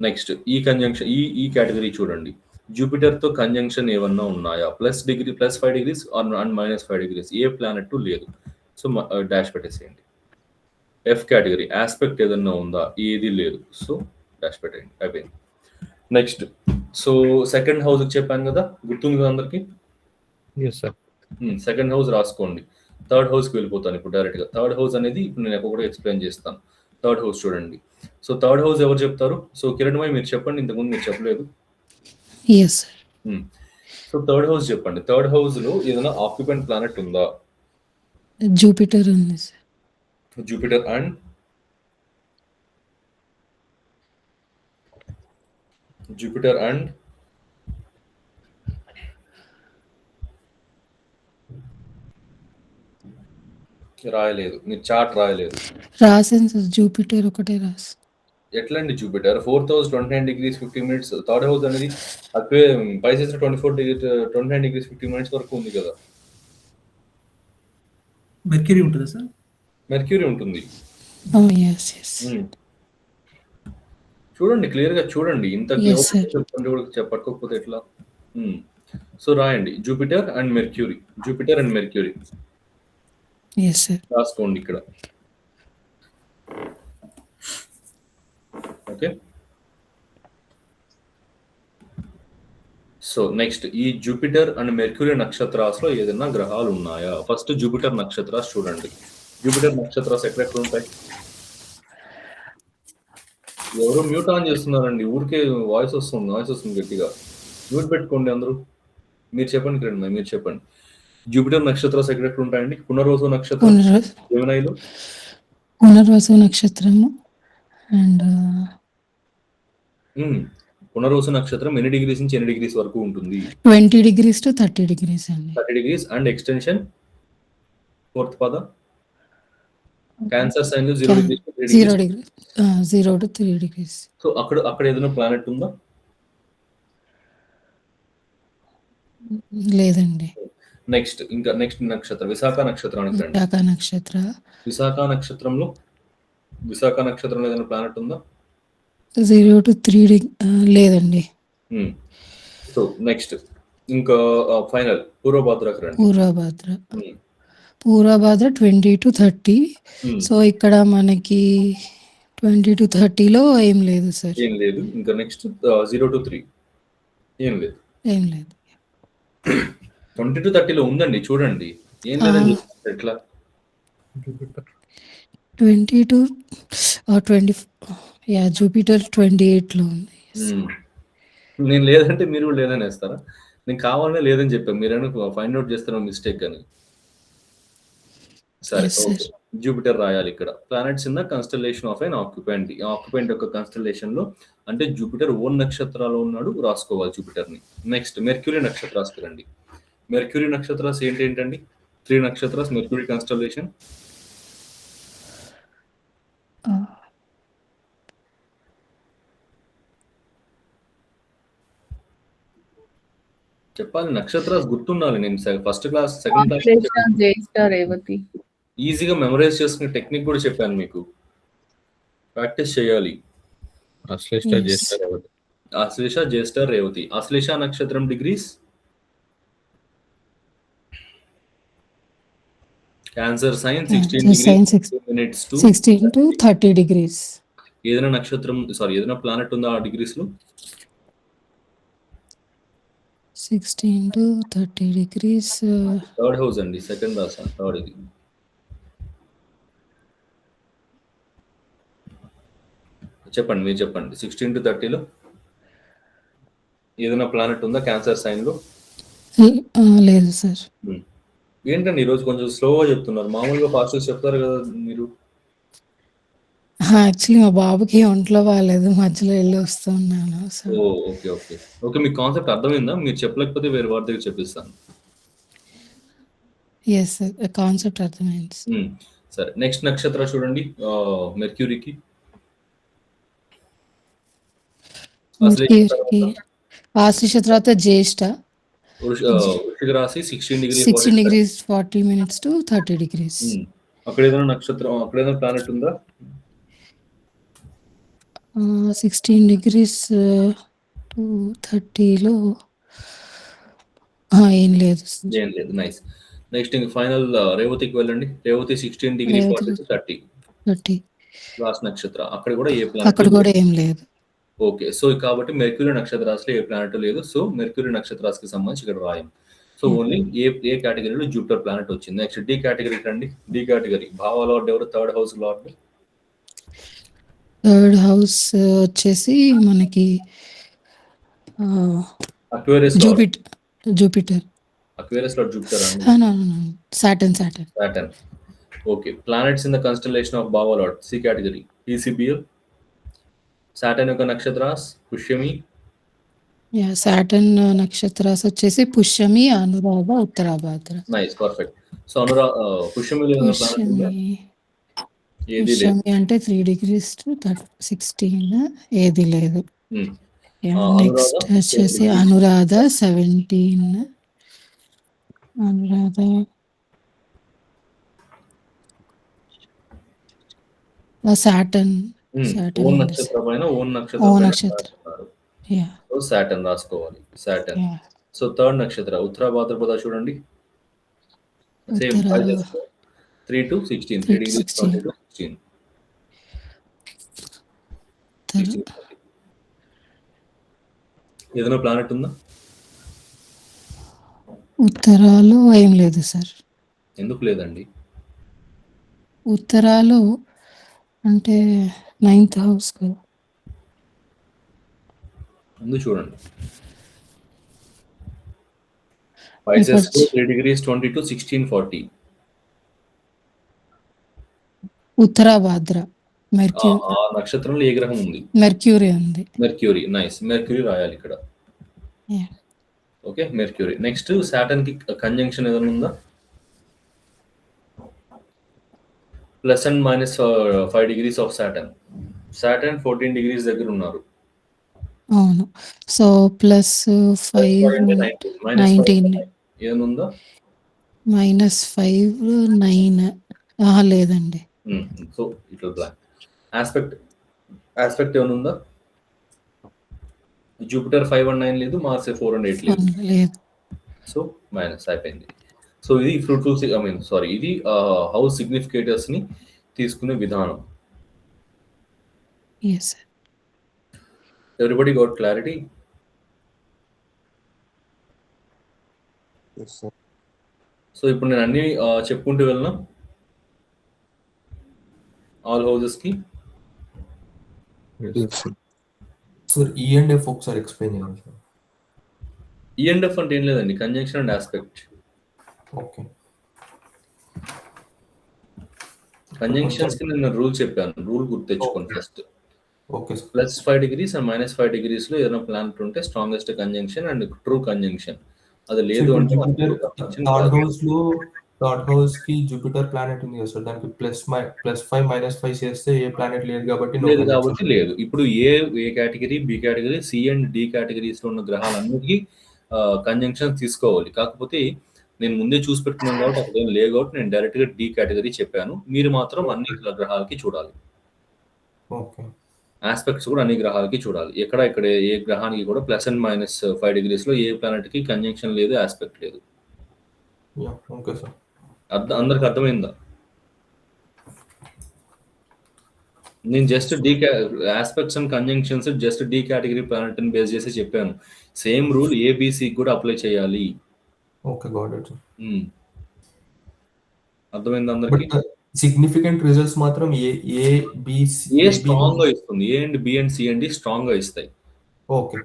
నెక్స్ట్ ఈ కంజంక్షన్, ఈ కేటగిరీ చూడండి. జూపిటర్ తో కంజంక్షన్ ఏమన్నా ఉన్నాయా? +5 degrees and -5 degrees. A planet లేదు, సో డాష్ పెట్టేసేయండి. F కేటగిరీ, ఆస్పెక్ట్ ఏదన్నా ఉందా? ఏది లేదు, సో డాష్ పెట్టేయండి, అయిపోయింది. నెక్స్ట్ సో సెకండ్ హౌస్ చెప్పాను కదా, గుర్తుంది కదా అందరికి.
Yes sir.
సెకండ్ హౌస్ రాసుకోండి. థర్డ్ హౌస్కి వెళ్ళిపోతాను ఇప్పుడు డైరెక్ట్గా. థర్డ్ హౌస్ అనేది ఇప్పుడు నేను ఒక్కొక్కటి ఎక్స్ప్లెయిన్ చేస్తాను. థర్డ్ హౌస్ చూడండి. సో థర్డ్ హౌస్ ఎవరు చెప్తారు? సో కిరణ్ భాయ్ మీరు చెప్పండి, ఇంతకుముందు మీరు చెప్పలేదు.
Yes sir.
So third house చెప్పండి. థర్డ్ హౌస్ లో ఏదైనా ఆక్యుపెంట్ ప్లానెట్ ఉందా?
జూపిటర్ ఉంది సార్.
జూపిటర్ అండ్ రాయలేదు, మీరు చార్ట్ రాయలేదు.
రాసాను సార్, జూపిటర్ ఒకటే రాసు.
ఎట్లండి Jupiter 4029 degrees 50 minutes. Third house అనేది పైసెస్ 29 degrees 50 minutes వరకు ఉంది కదా.
మెర్క్యూరీ ఉంటుందా సార్?
మెర్క్యూరీ ఉంటుంది.
Yes yes.
చూడండి, క్లియర్ గా చూడండి. ఇంత
Yes, sir.
చెప్పుకుంటే కూడా చెప్పకపోతే ఎట్లా? సో రాయండి Jupiter and Mercury
yes sir.
రాసుకోండి ఇక్కడ. ఓకే. సో నెక్స్ట్, ఈ జూపిటర్ అండ్ మెర్క్యూరీ నక్షత్రాస్లో ఏదైనా గ్రహాలు ఉన్నాయా? ఫస్ట్ జూపిటర్ నక్షత్రాస్ చూడండి. జూపిటర్ నక్షత్రాస్ ఎక్కడెక్కడ ఉంటాయి? ఎవరు మ్యూట్ ఆన్ చేస్తున్నారండి? ఊరికే వాయిస్ వస్తుంది గట్టిగా. మ్యూట్ పెట్టుకోండి అందరూ. మీరు చెప్పండి కిరణ్, మీరు చెప్పండి. జూపిటర్ నక్షత్రాస్ ఎక్కడెక్కడ ఉంటాయండి? పునర్వసు నక్షత్రం జెమినైలో.
పునర్వసు నక్షత్రము అండ్
పునర్వసు నక్షత్రం ఎన్ని డిగ్రీస్ నుంచి ఎన్ని డిగ్రీస్ వరకు ఉంటుంది?
20 degrees to 30 degrees అండి.
30 degrees. అండ్ ఎక్స్టెన్షన్ ఫోర్త్ పద cancer sign 0 degrees to 3
0
degrees.
degree 0 to 3 degrees.
So అక్కడ ఏదైనా ప్లానెట్ ఉందా?
లేదండి.
నెక్స్ట్ నక్షత్రం విశాఖ నక్షత్రానికి రండి. విశాఖ నక్షత్రంలో ఏదైనా ప్లానెట్ ఉందా?
0 to 3 లేదండి.
సో నెక్స్ట్ ఇంకా ఫైనల్ పూర్వభాద్రకు రండి.
పూర్వభాద్ర 20 to 30. సో ఇక్కడ మనకి 20 to 30లో ఏం లేదు సార్.
ఏం లేదు. ఇంకా నెక్స్ట్ 0 to 3 ఏం లేదు. 20 to 30లో ఉందండి, చూడండి. ఏం లేదని ఎట్లా?
20 to 20 జూపిటర్ 28లో ఉంది.
నేను లేదంటే మీరు కూడా లేదని వేస్తారా? నేను కావాలనే లేదని చెప్పాను, మీరేమో ఫైండ్ అవుట్ చేస్తారో మిస్టేక్ అని. సరే, ఓకే. జూపిటర్ రాయాలి ఇక్కడ. Planets in the constellation of an occupant. ఈ ఆక్యుపెంట్ యొక్క కన్స్టలేషన్ లో అంటే జూపిటర్ ఓన్ నక్షత్రాలు ఉన్నాడు, రాసుకోవాలి జూపిటర్ ని. నెక్స్ట్ మెర్క్యూరీ నక్షత్రానికి రండి. మెర్క్యూరీ నక్షత్రాస్ ఏంటండి? 3 నక్షత్రాస్ మెర్క్యూరీ కన్స్టలేషన్. చెప్పాలి, నక్షత్రాలు గుర్తుండాలి. నేను ఫస్ట్ క్లాస్ సెకండ్ క్లాస్ ఈజీగా మెమరైజ్ చేసుకునే టెక్నిక్ కూడా చెప్పాను మీకు. ప్రాక్టీస్ చేయాలి.
ఆశ్లేష,
జ్యేష్ఠ, రేవతి. ఆశ్లేష నక్షత్రం degrees cancer sign 16 minutes to
16 to 30 degrees.
ఏదైనా నక్షత్రం ఏదైనా ప్లానెట్ ఉందా ఆ డిగ్రీస్ లో?
16 to 30 degrees.
థర్డ్ హౌస్ అండి, సెకండ్ రాసాను. థర్డ్ ఇది. చెప్పండి, మీరు చెప్పండి. 16 to 30లో ఏదైనా ప్లానెట్ ఉందా క్యాన్సర్ సైన్ లో?
లేదు సార్.
ఏంటండి ఈరోజు కొంచెం స్లోగా చెప్తున్నారు? మామూలుగా ఫాస్ట్ చెప్తారు కదా మీరు.
యాక్చువల్లీ మా బాబుకి ఒంట్లో బాగాలేదు, మధ్యలో వెళ్ళి వస్తున్నాను.
ఓకే. మీకు కాన్సెప్ట్ అర్థమైందా? మీరు చెప్పలేకపోతే వేరే వారి దగ్గర చెప్పిస్తాను.
ఎస్ సార్, కాన్సెప్ట్ అర్థమైంది.
సరే, నెక్స్ట్ నక్షత్రం చూడండి. మెర్క్యూరీకి
ఆశ్లేష తర్వాత జ్యేష్ఠ.
వృశ్చిక రాశి 16
degrees 40 minutes to 30 degrees.
అక్కడ ఏదైనా నక్షత్రం, అక్కడ ఏదైనా ప్లానెట్ ఉందా?
16 degrees to 30లో ఏం లేదు.
నైస్. నెక్స్ట్ ఇంక ఫైనల్ రేవతికి వెళ్ళండి. రేవతి 16 degrees 40 to 30 లాస్ట్ నక్షత్రం. అక్కడ కూడా ఏ ప్లానెట్?
అక్కడ కూడా ఏం లేదు.
ఓకే. సో, కాబట్టి మెర్క్యూరీ నక్షత్ర రాశిలో ఏ ప్లానెట్ లేదు. సో, మెర్క్యూరీ నక్షత్ర రాశికి సంబంధించి ఇక్కడ రాయం. సో, ఓన్లీ ఏ కేటగరీలో జూపిటర్ ప్లానెట్ వచ్చింది. నెక్స్ట్ డి కేటగరీకి రండి. డి కేటగరీ భావ లార్డ్ ఎవరు? Third house lord.
Third house వచ్చేసి మనకి
Aquarius lord.
Jupiter.
Aquarius lord Jupiter అండి.
Saturn.
Saturn. Okay. Planets in the constellation of bhava lord C category. ECBL. Saturn యొక్క నక్షత్ర రాశి పుష్యమి.
సాటర్న్ నక్షత్ర రాశి వచ్చేసి Pushyami, Anuradha, Uttarabhadra.
Nice, perfect. So, పుష్యమిలో ఏదైనా ప్లానెట్ ఉందా? ఏది లేదు.
పుష్యమి అంటే 3 degrees to 16 ఏది లేదు.
హ్మ్.
నెక్స్ట్
అనురాధ
వచ్చేసి అనురాధ 17. అనురాధ సాటర్న్.
ఓన్ నక్షత్రం పైన ఓన్ నక్షత్రం
ఓ
పైన
నక్షత్రం.
రాసుకున్నారు.
యా
సో, సాటర్న్ రాసుకోవాలి. సాటర్న్. సో, థర్డ్ నక్షత్ర ఉత్తర భాద్రపద చూడండి. Same
Uttara
3 to 16.
3
3
to
degrees 20 to 16. 16. ఏదైనా ప్లానెట్ ఉందా?
ఉత్తరాలో ఏం లేదు సార్.
ఎందుకు లేదండి?
ఉత్తరాలో అంటే 9th హౌస్ కదా.
ముందు చూడండి. Pisces 3 degrees 20 to 1640.
ఉత్తరాభాద్ర
ఆ నక్షత్రంలో ఏ గ్రహం ఉంది?
మెర్క్యూరీ ఉంది.
మెర్క్యూరీ. నైస్. మెర్క్యూరీ రాయాలి ఇక్కడ.
Yeah.
Okay, mercury. Next Saturn కి కంజంక్షన్ ఏదైనా ఉందా? Plus and minus 5 degrees of Saturn. Saturn 14 degrees దగ్గర ఉన్నారు.
అవును. సో +5 19
ఏదైనా ఉందా?
-5 9 లేదండి.
సో ఇట్లా బ్లాక్. ఆస్పెక్ట్ ఏమైనా ఉందా? జూపిటర్ 5 and 9 లేదు, మార్స్ 4 and 8 లేదు.
లేదు.
సో మైనస్ అయిపోయింది. సో ఇది ఫ్రూట్ఫుల్ ఇది హౌస్ సిగ్నిఫికేటర్స్ ని తీసుకునే విధానం.
Yes sir.
Everybody got clarity? So ఇప్పుడు నేను అన్ని చెప్పుకుంటూ వెళ్ళినా ఆల్ హౌసెస్ కి.
సార్ ఈ అండ్ ఎఫ్ ఒకసారి ఎక్స్ప్లెయిన్ చేయండి సార్.
ఈఎండ్ఎఫ్ అంటే ఏం లేదండి, conjunction and aspect.
Okay.
Conjunctions కి నేను రూల్ చెప్పాను. రూల్ గుర్తు తెచ్చుకోండి first.
Okay sir.
+5 degrees and -5 degrees లో ఏదైనా ప్లానెట్ ఉంటే strongest conjunction and true conjunction. అది లేదు అంటే
థర్డ్ హౌస్ కి జూపిటర్ ప్లానెట్ ఉంది కదా సార్, దానికి +5 -5 చేస్తే ఏ ప్లానెట్ లేదు కాబట్టి
లేదు. ఇప్పుడు A category, B category, C and D categories లో ఉన్న గ్రహాలన్నిటికీ కంజంక్షన్ తీసుకోవాలి. కాకపోతే నేను ముందే చూసి పెట్టుకున్నాను కాబట్టి అక్కడ ఏం లేదు కాబట్టి నేను డైరెక్ట్ గా డి కేటగిరీ చెప్పాను. మీరు మాత్రం అన్ని గ్రహాలకి చూడాలి.
ఓకే.
ఆస్పెక్ట్స్ కూడా అన్ని గ్రహాలకి చూడాలి. ఇక్కడ ఏ గ్రహానికి కూడా +5 degrees లో ఏ ప్లానెట్ కి కంజంక్షన్ లేదు, ఆస్పెక్ట్ లేదు.
Okay sir.
అందరికి అర్థమైందా? నేను just aspects and conjunctions just D category planet ని బేస్ చేసి చెప్పాను. సేమ్ రూల్ ఏబిసి కూడా అప్లై చేయాలి.
Okay, got it.
అర్థమైందా అందరికి?
సిగ్నిఫికెంట్ రిజల్ట్స్ మాత్రం ఏ
స్ట్రాంగ్ గా ఇస్తుంది. A and B and C and D strong గా ఇస్తాయి. ఓకే.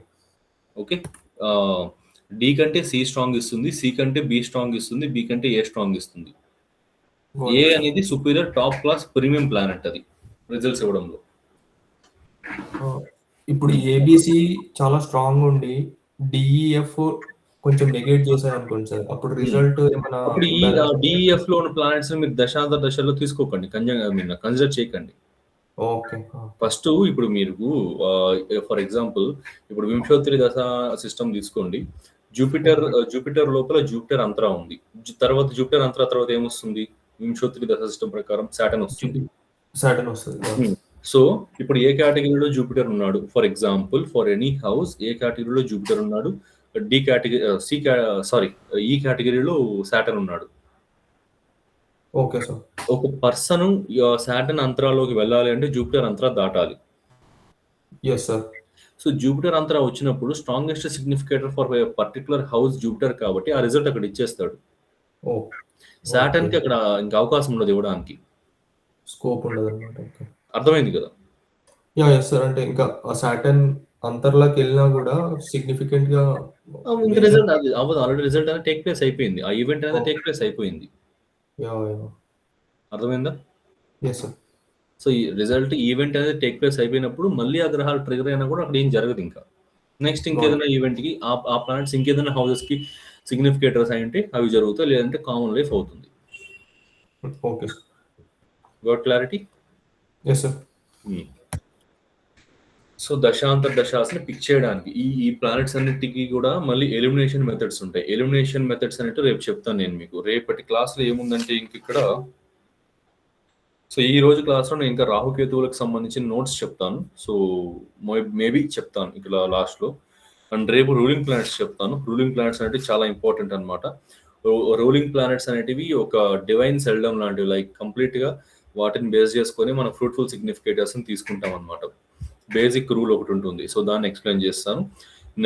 డి కంటే సి స్ట్రాంగ్ ఇస్తుంది, సి కంటే బి స్ట్రాంగ్ ఇస్తుంది, బి కంటే ఏ స్ట్రాంగ్ ఇస్తుంది. ఏ అనేది superior top class premium planet అది రిజల్ట్స్ ఇవ్వడంలో.
ఇప్పుడు ఏబిసి చాలా స్ట్రాంగ్ ఉండి డిఈఎఫ్ కొంచెం నెగెట్ చేశారు అనుకోండి సార్, అప్పుడు రిజల్ట్ ఏమైనా?
ఇప్పుడు ఈ డిఈఎఫ్ లో ఉన్న ప్లానెట్స్ మీరు దశలో తీసుకోకండి, కన్సిడర్ చేయకండి.
ఓకే.
ఫస్ట్ ఇప్పుడు మీరు ఫర్ ఎగ్జాంపుల్ ఇప్పుడు వింశోత్తరి దశ సిస్టమ్ తీసుకోండి. జూపిటర్ లోపల జూపిటర్ అంతరా ఉంది. తర్వాత జూపిటర్ అంతరా తర్వాత ఏమొస్తుంది? వింశోత్తరి దశ సిస్టమ్ ప్రకారం సాటర్న్ వస్తుంది. సో ఇప్పుడు ఏ కేటగిరీలో జూపిటర్ ఉన్నాడు? For example for any house A కేటగిరీలో జూపిటర్ ఉన్నాడు, డి కేటగిరీ ఈ కేటగిరీలో సాటర్న్ ఉన్నాడు.
Okay sir.
ఒక పర్సన్ సాటర్న్ అంతరాలోకి వెళ్ళాలి అంటే జూపిటర్ అంతరా దాటాలి.
Yes sir.
సో జూపిటర్ అంతరా వచ్చినప్పుడు strongest significator for particular house Jupiter కాబట్టి ఆ రిజల్ట్ అక్కడ ఇచ్చేస్తాడు.
ఓ
సాటర్న్ కి
ఓకే
అక్కడ ఇంకా అవకాశం ఉండదు ఇవ్వడానికి.
స్కోప్ ఉండదు అనమాట. ఓకే
అర్థమైంది కదా?
Yes sir. అంటే ఇంకా ఆ సాటర్న్ అంతర్లాకి వెళ్ళినా కూడా సిగ్నిఫికెంట్ గా
ఇంకా
మేజర్.
రిజల్ట్ అది అవ్వదు. ఆల్రెడీ రిజల్ట్ అనేది టేక్ ప్లేస్ అయిపోయింది. ఆ ఈవెంట్ అనేది టేక్ ప్లేస్ అయిపోయింది.
యా
అర్థమైందా?
Yes sir.
సో ఈ రిజల్ట్ ఈవెంట్ అనేది టేక్ ప్లేస్ అయిపోయినప్పుడు మళ్ళీ ఆ గ్రహాలు ట్రిగర్ అయినా కూడా అక్కడ ఏం జరగదు ఇంకా. నెక్స్ట్ ఇంకేదైనా ఈవెంట్ కి ఆ ప్లానెట్స్ ఇంకేదైనా హౌసెస్ కి సిగ్నిఫికేటర్స్ అయింటే అవి జరుగుతాయి, లేదంటే కామన్ లైఫ్ అవుతుంది.
Okay sir.
Got clarity?
Yes sir.
So దశాంతర దశాస్ని పిక్ చేయడానికి ఈ ప్లానెట్స్ అన్నిటికీ కూడా మళ్ళీ ఎలిమినేషన్ మెథడ్స్ ఉంటాయి. ఎలిమినేషన్ మెథడ్స్ అనేవి రేపు చెప్తాను నేను మీకు. రేపటి క్లాస్లో ఏముందంటే ఇంక ఇక్కడ సో ఈ రోజు క్లాస్లో నేను ఇంకా రాహుకేతువులకు సంబంధించిన నోట్స్ చెప్తాను. సో మేబీ చెప్తాను ఇక్కడ లాస్ట్లో. అండ్ రేపు రూలింగ్ ప్లానెట్స్ చెప్తాను. రూలింగ్ ప్లానెట్స్ అనేవి చాలా ఇంపార్టెంట్ అనమాట. రూలింగ్ ప్లానెట్స్ అనేటివి ఒక డివైన్ సెల్డమ్ లాంటివి, లైక్ కంప్లీట్గా వాటిని బేస్ చేసుకొని మనం ఫ్రూట్ఫుల్ సిగ్నిఫికేటర్స్ని తీసుకుంటాం అనమాట. బేసిక్ రూల్ ఒకటి ఉంటుంది. సో దాన్ని ఎక్స్ప్లెయిన్ చేస్తాను.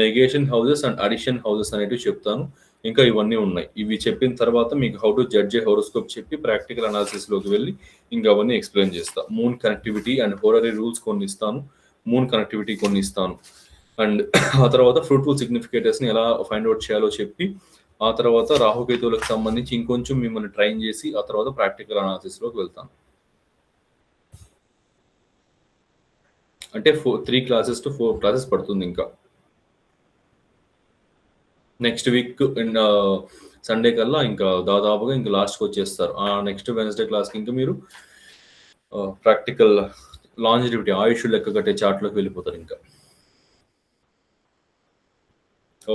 Negation houses and addition houses అనేటివి చెప్తాను. ఇంకా ఇవన్నీ ఉన్నాయి. ఇవి చెప్పిన తర్వాత మీకు how to judge A horoscope చెప్పి ప్రాక్టికల్ అనాలిసిస్లోకి వెళ్ళి ఇంకా అవన్నీ ఎక్స్ప్లెయిన్ చేస్తాను. మూన్ కనెక్టివిటీ అండ్ హోరరీ రూల్స్ కొన్ని ఇస్తాను. మూన్ కనెక్టివిటీ కొన్ని ఇస్తాను. అండ్ ఆ తర్వాత ఫ్రూట్ఫుల్ సిగ్నిఫికేటర్స్ని ఎలా ఫైండ్ అవుట్ చేయాలో చెప్పి, ఆ తర్వాత రాహుకేతువులకు సంబంధించి ఇంకొంచెం మిమ్మల్ని ట్రైన్ చేసి ఆ తర్వాత ప్రాక్టికల్ అనాలిసిస్లోకి వెళ్తాను. అంటే 3 classes to 4 classes పడుతుంది ఇంకా. నెక్స్ట్ వీక్ సండే కల్లా ఇంకా దాదాపుగా ఇంకా లాస్ట్కి వచ్చేస్తారు. ఆ నెక్స్ట్ వెన్స్డే క్లాస్కి ఇంకా మీరు ప్రాక్టికల్ లాంజిటివిటీ ఆయుష్ లెక్క కట్టే చార్ట్లోకి వెళ్ళిపోతారు ఇంకా.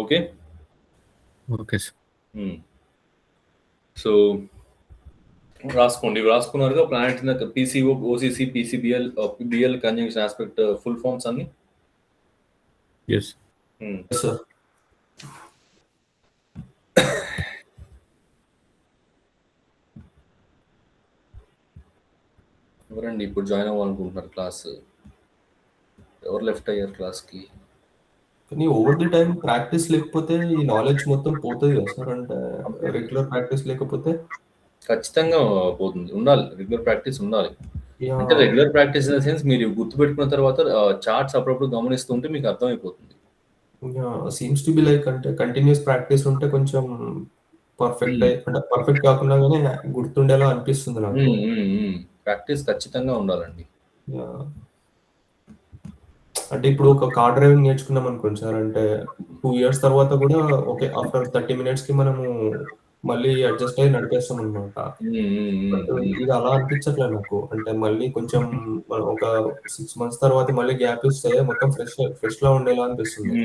Okay
okay sir.
సో రాసుకోండి. రాసుకున్నారుగా planet PCO, OCC, PCBL, BL conjunction aspect full forms అన్ని.
Yes
yes sir.
ఎవరండి ఇప్పుడు జాయిన్ అవ్వాలనుకుంటున్నారు క్లాస్? ఎవరు లెఫ్ట్ అయ్యారు క్లాస్కి?
కానీ ఓవర్ ది టైం ప్రాక్టీస్ లేకపోతే ఈ నాలెడ్జ్ మొత్తం పోతుంది కదా సార్. అంటే రెగ్యులర్ ప్రాక్టీస్ లేకపోతే
ఖచ్చితంగా పోతుంది. ఉండాలి, రెగ్యులర్ ప్రాక్టీస్ ఉండాలి.
యా
అంటే regular practice in the sense మీరు గుర్తుపెట్టుకున్న తర్వాత చార్ట్స్ అప్పుడప్పుడు గమనిస్తుంటే మీకు అర్థమైపోతుంది.
సీమ్స్ టు బి లైక్ అంటే కంటిన్యూస్ ప్రాక్టీస్ ఉంటే కొంచెం పర్ఫెక్ట్ అంటే పర్ఫెక్ట్ కాకుండా కానీ గుర్తుండేలా అనిపిస్తుంది నాకు.
ప్రాక్టీస్ ఖచ్చితంగా ఉండాలండి.
యా అంటే ఇప్పుడు ఒక కార్ డ్రైవింగ్ నేర్చుకున్నాం అనుకోండి సార్. అంటే 2 years తర్వాత కూడా ఓకే ఆఫ్టర్ 30 minutes కి మనము మళ్ళీ అడ్జస్ట్ అయ్యి నడిపేస్తాం అనమాట. బట్ ఇది అలా అనిపించట్లేదు నాకు. అంటే మళ్ళీ కొంచెం ఒక 6 months తర్వాత మళ్ళీ గ్యాప్ ఇస్తే మొత్తం ఫ్రెష్ లా ఉండేలా అనిపిస్తుంది.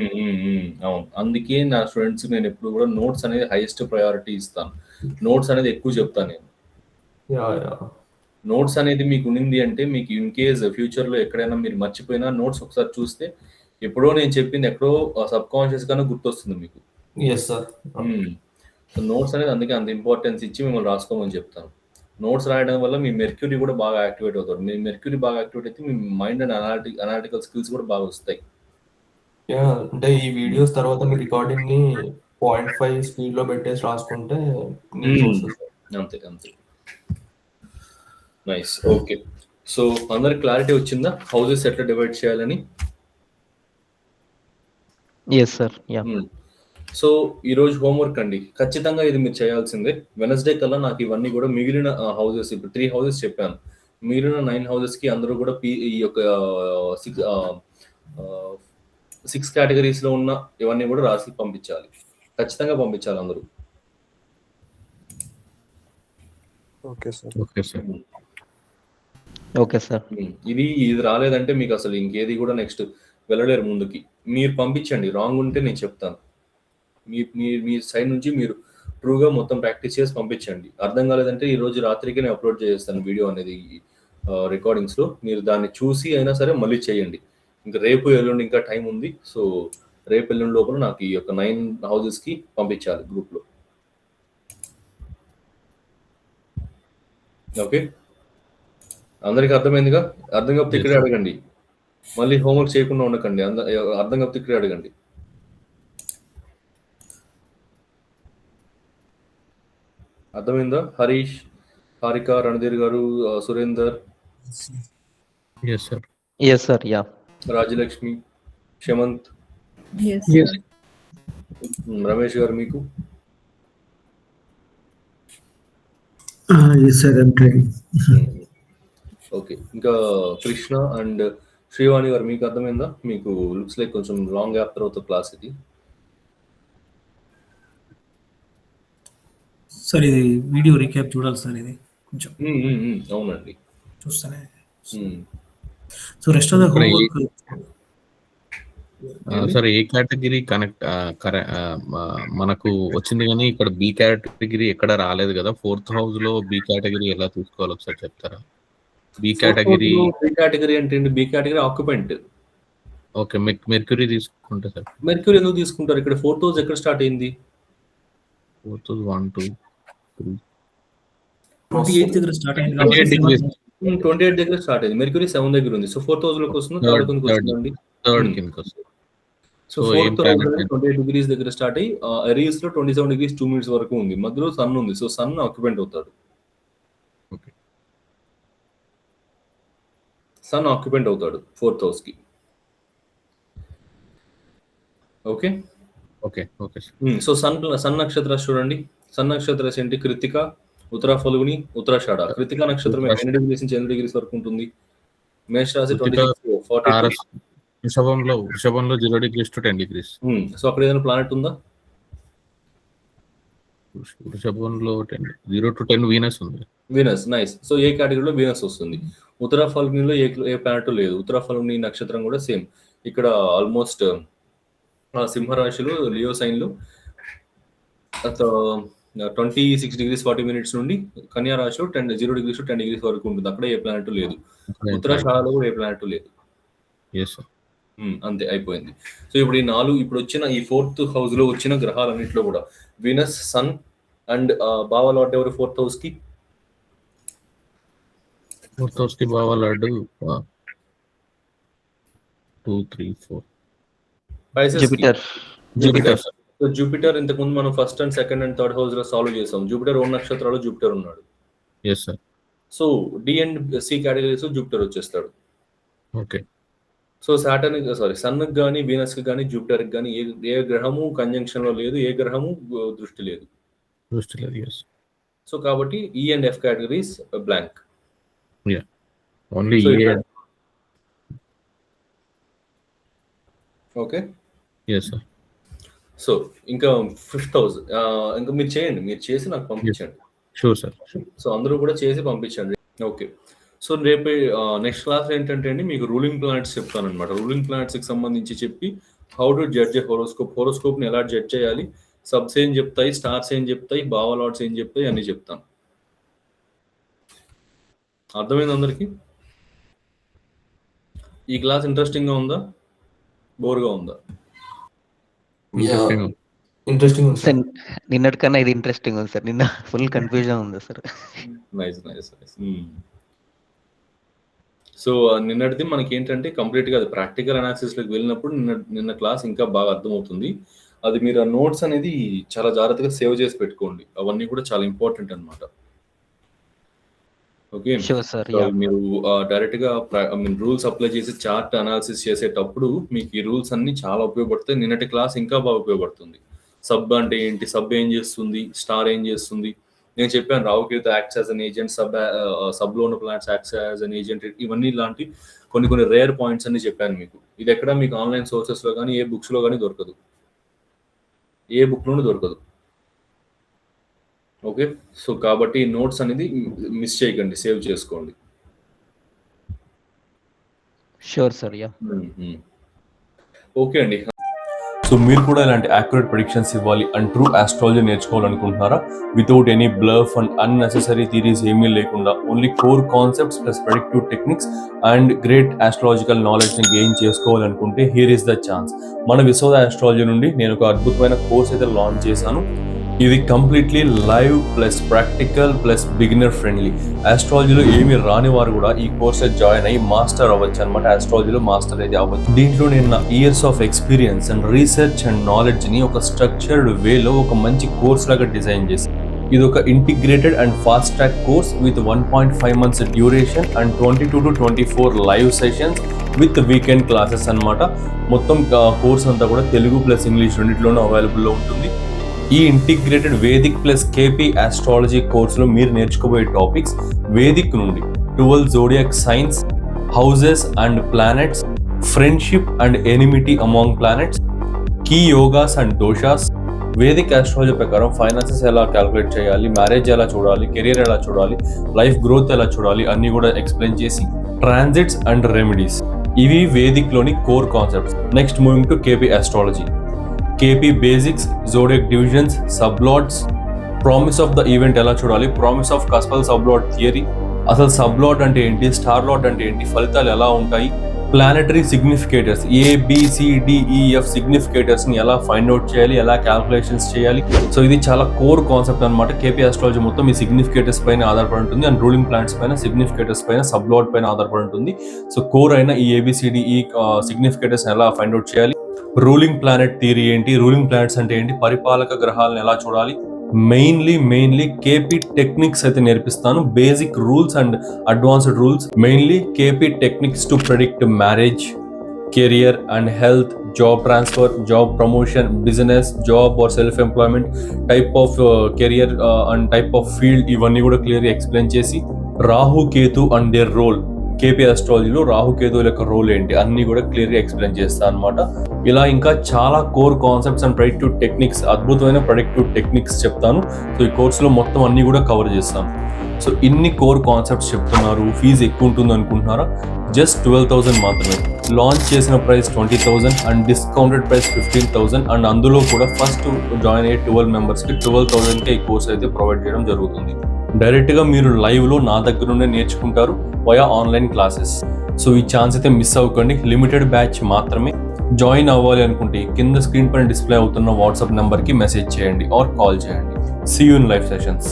అవును, అందుకే నా స్టూడెంట్స్ నేను ఎప్పుడు కూడా నోట్స్ అనేది హైయెస్ట్ ప్రయారిటీ ఇస్తాను. నోట్స్ అనేది ఎక్కువ చెప్తాను నేను.
యా
నోట్స్ అనేది మీకు ఉన్నింది అంటే మీకు ఇన్ కేస్ ఫ్యూచర్లో ఎక్కడైనా మీరు మర్చిపోయినా నోట్స్ ఒకసారి చూస్తే ఎప్పుడో నేను చెప్పింది ఎక్కడో సబ్ కాన్షియస్ గానే గుర్తొస్తుంది మీకు.
Yes sir.
సో నోట్స్ అనేది అందుకే అంత ఇంపార్టెన్స్ ఇచ్చి మిమ్మల్ని రాసుకోమని చెప్తాను. నోట్స్ రాయడం వల్ల మీ మెర్క్యూరీ కూడా బాగా యాక్టివేట్ అవుతారు. మీ మెర్క్యూరీ బాగా యాక్టివేట్ అయితే మీ మైండ్ అండ్ అనాలిటికల్ స్కిల్స్ కూడా బాగా వస్తాయి.
యా అంటే ఈ వీడియోస్ తర్వాత మీ రికార్డింగ్ ని 0.5 స్పీడ్ లో పెట్టేసి రాసుకుంటే నీకు వస్తుంది సార్.
అంతే అంతే. నైస్. ఓకే, సో అందరికి క్లారిటీ వచ్చిందా హౌసెస్ ఎట్లా డివైడ్ చేయాలని?
Yes sir. యా
సో ఈరోజు హోంవర్క్ అండి, ఖచ్చితంగా ఇది మీరు చేయాల్సిందే. వెనస్డే కల్లా నాకు ఇవన్నీ కూడా మిగిలిన హౌసెస్, ఇప్పుడు 3 houses చెప్పాను, మిగిలిన 9 houses కి అందరూ కూడా ఈ యొక్క 6 కేటగిరీస్లో ఉన్న ఇవన్నీ కూడా రాసి పంపించాలి. ఖచ్చితంగా పంపించాలి అందరూ.
Okay sir.
Okay sir.
Okay sir.
ఇది రాలేదంటే మీకు అసలు ఇంకేది కూడా నెక్స్ట్ వెళ్ళలేరు ముందుకి. మీరు పంపించండి, రాంగ్ ఉంటే నేను చెప్తాను. మీ సైడ్ నుంచి మీరు ట్రూగా మొత్తం ప్రాక్టీస్ చేసి పంపించండి. అర్థం కాలేదంటే ఈ రోజు రాత్రికి నేను అప్లోడ్ చేస్తాను వీడియో అనేది రికార్డింగ్స్లో. మీరు దాన్ని చూసి అయినా సరే మళ్ళీ చేయండి. ఇంకా రేపు ఎల్లుండి ఇంకా టైం ఉంది. సో రేపు ఎల్లుండి లోపల నాకు ఈ యొక్క 9 houses పంపించాలి గ్రూప్లో. ఓకే, అందరికి అర్థమైందిగా? అర్థం కాకపోతే ఇక్కడే అడగండి. మళ్ళీ హోంవర్క్ చేయకుండా ఉండకండి. అర్థం కాకపోతే ఇక్కడే అడగండి. అర్థమైందా? హరీష్, హారిక, రణధీర్ గారు, Surender,
yes sir.
Yes sir. Ya.
Rajalakshmi, Kshamanth, Ramesh గారు మీకు ఓకే. ఇంకా కృష్ణ అండ్ శ్రీవాణి గారు మీకు అర్థమైందా? మీకు లుక్స్ లైక్ కొంచెం లాంగ్ గ్యాప్ తర్వాత క్లాస్ ఇది.
సార్ ఇది వీడియో రీక్యాప్ చూడాలి సార్, ఇది కొంచెం
అవునండి
చూస్తానే. So rest of the homework
sir A category మనకు వచ్చింది కానీ ఇక్కడ బి కేటగిరీ ఎక్కడ రాలేదు కదా. 4th హౌస్ లో బి కేటగిరీ ఎలా తీసుకోవాలి ఒకసారి చెప్తారా? బి కేటగిరీ
అంటే B category occupant.
Okay, Mercury తీసుకుంటే సార్.
మెర్క్యూరీ ఎందుకు తీసుకుంటారు? ఇక్కడ 4th హౌస్ ఎక్కడ స్టార్ట్ అయింది?
4th 1 2 3
28 దగ్గర స్టార్ట్ అయింది.
28 దగ్గర స్టార్ట్ అయింది. మెర్క్యూరీ 7 దగ్గర ఉంది. సో 4th హౌస్ లోకి వస్తుంది, థర్డ్ కిందకి వస్తుందండి.
థర్డ్ కిందకి వస్తుంది.
సో 4th హౌస్ 28 డిగ్రీస్ దగ్గర స్టార్ట్ అయ్యి ఎరీస్ లో 27 డిగ్రీస్ 2 మినిట్స్ వరకు ఉంది. మధ్యలో సన్ ఉంది. సో సన్ ఆక్యుపెంట్ అవుతాడు. సన్ ఆక్యుపెంట్ అవుతాడు 4th హౌస్ కి. Okay
okay okay.
So Sun నక్షత్రాలు చూడండి. సన్ నక్షత్రాలు ఏంటి? కృత్తిక, ఉత్తర ఫల్గుని, ఉత్తరాషాఢ. కృత్తిక నక్షత్రం ఎన్ని డిగ్రీస్ నుంచి ఎన్ని డిగ్రీస్ వరకు ఉంటుంది? మేష రాశి 26
వృషభంలో 0 degrees to 10 degrees.
సో అక్కడ ఏదైనా ప్లానెట్ ఉందా?
వృషభంలో 0 to 10 వీనస్ ఉంది.
Venus, nice. సో ఏ కేటగిరీలో వీనస్ వస్తుంది. ఉత్తర ఫల్గునిలో ఏ ప్లానెట్ లేదు. ఉత్తర ఫల్గుని నక్షత్రం కూడా సేమ్. ఇక్కడ ఆల్మోస్ట్ సింహరాశిలో లియో సైన్ లో 26 degrees 40 minutes నుండి కన్యా రాశిలో 0 degrees to 10 degrees వరకు ఉంటుంది. అక్కడ ఏ ప్లానెట్ లేదు. ఉత్తరాషాఢలో కూడా ఏ ప్లానెట్ లేదు. అంతే, అయిపోయింది. సో ఇప్పుడు ఇప్పుడు వచ్చిన ఈ 4th హౌస్ లో వచ్చిన గ్రహాలన్నింటిలో కూడా వీనస్, సన్ అండ్ బావా లార్డ్ ఎవరు 4th హౌస్ కి?
4th house కి బావా లార్డ్ 2 3 4
జూపిటర్.
సో జూపిటర్ ఇంతకు ముందు మనం first and second and third house లో సాల్వ్ చేసాం. జూపిటర్ ఓన్ నక్షత్రాలు జూపిటర్ ఉన్నాడు.
Yes sir.
So D and C categories Jupiter వచ్చేస్తాడు.
ఓకే.
సో సన్ కానీ వీనస్ కి కానీ జూపిటర్ కి కానీ ఏ గ్రహము కంజంక్షన్ లో లేదు, ఏ గ్రహము దృష్టి లేదు. సో కాబట్టి E and F categories blank.
Only
okay.
Yes sir.
So ఇంకా 5th హౌస్ ఇంకా మీరు చేయండి. మీరు చేసి నాకు పంపించండి.
Sure sir.
సో అందరూ కూడా చేసి పంపించండి. ఓకే. సో రేపు నెక్స్ట్ క్లాస్ ఏంటంటే అండి మీకు రూలింగ్ ప్లానెట్స్ చెప్తాను అనమాట. రూలింగ్ ప్లానెట్స్ కి సంబంధించి చెప్పి how to judge A horoscope ని ఎలా జడ్జ్ చేయాలి, సబ్స్ ఏం చెప్తాయి, స్టార్స్ ఏం చెప్తాయి, బావా లార్డ్స్ ఏం చెప్తాయి అన్ని చెప్తాను. అర్థమైంది అందరికి? ఈ క్లాస్ ఇంట్రెస్టింగ్ గా ఉందా, బోర్ గా ఉందా?
ఇంట్రెస్టింగ్ ఉంది సార్.
నిన్నటి కన్నా ఇది ఇంట్రెస్టింగ్ ఉంది సార్. నిన్న ఫుల్ కన్ఫ్యూజన్ ఉంది సార్.
నైస్. సో నిన్నటిది మనకి ఏంటంటే కంప్లీట్ గా అది ప్రాక్టికల్ అనాలిసిస్ లోకి వెళ్ళినప్పుడు నిన్న క్లాస్ ఇంకా బాగా అర్థమవుతుంది. అది మీరు ఆ నోట్స్ అనేది చాలా జాగ్రత్తగా సేవ్ చేసి పెట్టుకోండి. అవన్నీ కూడా చాలా ఇంపార్టెంట్ అన్నమాట. ఓకే. మీరు డైరెక్ట్ గా రూల్స్ అప్లై చేసి చార్ట్ అనాలిసిస్ చేసేటప్పుడు మీకు ఈ రూల్స్ అన్ని చాలా ఉపయోగపడతాయి. నిన్నటి క్లాస్ ఇంకా బాగా ఉపయోగపడుతుంది. సబ్ అంటే ఏంటి, సబ్ ఏం చేస్తుంది, స్టార్ ఏం చేస్తుంది, నేను చెప్పాను. Rahu Ketu acts as an agent, సబ్ లో ఉన్న planets acts as an agent, ఇవన్నీ ఇలాంటి కొన్ని రేర్ పాయింట్స్ అన్ని చెప్పాను మీకు. ఇది ఎక్కడ మీకు ఆన్లైన్ సోర్సెస్ లో కానీ ఏ బుక్స్ లో కానీ దొరకదు, ఏ బుక్ లోనూ దొరకదు. ఓకే. సో కాబట్టి నోట్స్ అనేది మిస్ చేయకండి, సేవ్ చేసుకోండి.
Sure sir. యా.
ఓకే అండి. సో మీరు కూడా ఇలాంటి యాక్యురేట్ ప్రెడిక్షన్స్ ఇవ్వాలి అండ్ ట్రూ ఆస్ట్రాలజీ నేర్చుకోవాలనుకుంటున్నారా? Without any bluff and unnecessary theories ఏమీ లేకుండా only core concepts plus predictive techniques and great astrological నాలెడ్జ్ని గెయిన్ చేసుకోవాలనుకుంటే హియర్ ఇస్ ద ఛాన్స్. మన విశ్వ ఆస్ట్రాలజీ నుండి నేను ఒక అద్భుతమైన కోర్స్ అయితే లాంచ్ చేశాను. ఇది completely live plus practical plus beginner friendly. ఆస్ట్రాలజీలో ఏమి రాని వారు కూడా ఈ కోర్స్ జాయిన్ అయ్యి మాస్టర్ అవ్వచ్చు అనమాట. ఆస్ట్రాలజీలో మాస్టర్ అయితే అవ్వచ్చు. దీంట్లో నేను నా years of experience and research and knowledge ని ఒక స్ట్రక్చర్డ్ వేలో ఒక మంచి కోర్స్ లాగా డిజైన్ చేసి, ఇది ఒక integrated and fast track course with 1.5 months duration and 22 to 24 live sessions with weekend classes అన్నమాట. మొత్తం కోర్స్ అంతా కూడా తెలుగు ప్లస్ ఇంగ్లీష్ రెండిట్లోనూ అవైలబుల్లో ఉంటుంది. ఈ integrated Vedic plus KP astrology కోర్సులో మీరు నేర్చుకోబోయే టాపిక్స్ వేదిక్ నుండి 12 zodiac signs, houses and planets, friendship and enmity among planets, key yogas and doshas, Vedic astrology ప్రకారం ఫైనాన్సెస్ ఎలా క్యాలిక్యులేట్ చేయాలి, మ్యారేజ్ ఎలా చూడాలి, కెరీర్ ఎలా చూడాలి, లైఫ్ గ్రోత్ ఎలా చూడాలి అన్ని కూడా ఎక్స్ప్లెయిన్ చేసి, ట్రాన్సిట్స్ అండ్ రెమెడీస్, ఇవి వేదిక్ లోని core concepts. Next moving to KP astrology. KP basics, zodiac divisions, సబ్లాట్స్, promise of the event ఎలా చూడాలి, ప్రామిస్ ఆఫ్ కస్పల్ సబ్లాట్ థియరీ, అసలు సబ్లాట్ అంటే ఏంటి, స్టార్ లాట్ అంటే ఏంటి, ఫలితాలు ఎలా ఉంటాయి, ప్లానెటరీ సిగ్నిఫికేటర్స్ ABCDEF సిగ్నిఫికేటర్స్ ని ఎలా ఫైండ్ అవుట్ చేయాలి, ఎలా క్యాల్కులేషన్స్ చేయాలి. సో ఇది చాలా కోర్ కాన్సెప్ట్ అనమాట. కేపీ ఆస్ట్రాలజీ మొత్తం ఈ సిగ్నిఫికేటర్స్ పైన ఆధారపడి ఉంటుంది అండ్ రూలింగ్ ప్లానెట్స్ పైన, సిగ్నిఫికేటర్స్ పైన, సబ్లాట్ పైన ఆధారపడి ఉంటుంది. సో కోర్ అయిన ఈ ABCDE సిగ్నిఫికేటర్స్ ఎలా ఫైండ్ అవుట్ చేయాలి, రూలింగ్ ప్లానెట్ థియరీ ఏంటి, రూలింగ్ ప్లానెట్స్ అంటే ఏంటి, పరిపాలక గ్రహాలను ఎలా చూడాలి, మెయిన్లీ కేపీ టెక్నిక్స్ అయితే నేర్పిస్తాను. Basic rules and advanced rules. Mainly KP techniques to predict marriage, career and health, job transfer, job promotion, business, job or self employment, type of career and type of field, ఇవన్నీ కూడా క్లియర్గా explain చేసి, Rahu Ketu and their role, KP ఆస్ట్రాలజీలో రాహుకేతువుల యొక్క role ఏంటి అన్ని కూడా క్లియర్గా ఎక్స్ప్లెయిన్ చేస్తాను అనమాట. ఇలా ఇంకా చాలా core concepts and predictive techniques, అద్భుతమైన ప్రెడిక్టివ్ టెక్నిక్స్ చెప్తాను. సో ఈ కోర్సులో మొత్తం అన్ని కూడా కవర్ చేస్తాను. సో ఇన్ని కోర్ కాన్సెప్ట్స్ చెప్తున్నారు, ఫీజు ఎక్కువ ఉంటుంది అనుకుంటున్నారా? జస్ట్ 12,000 మాత్రమే. లాంచ్ చేసిన price 20,000 and discounted price 15,000 and అందులో కూడా ఫస్ట్ జాయిన్ అయ్యే 12 మెంబర్స్కి 12,000కే ఈ కోర్స్ అయితే ప్రొవైడ్ చేయడం జరుగుతుంది. డైరెక్ట్గా మీరు లైవ్లో నా దగ్గర నుండే నేర్చుకుంటారు వయా ఆన్లైన్ క్లాసెస్. సో ఈ ఛాన్స్ అయితే మిస్ అవ్వకండి. లిమిటెడ్ బ్యాచ్ మాత్రమే. జాయిన్ అవ్వాలి అనుకుంటే కింద స్క్రీన్ పైన డిస్ప్లే అవుతున్న వాట్సాప్ నెంబర్కి మెసేజ్ చేయండి ఆర్ కాల్ చేయండి. See you in live sessions.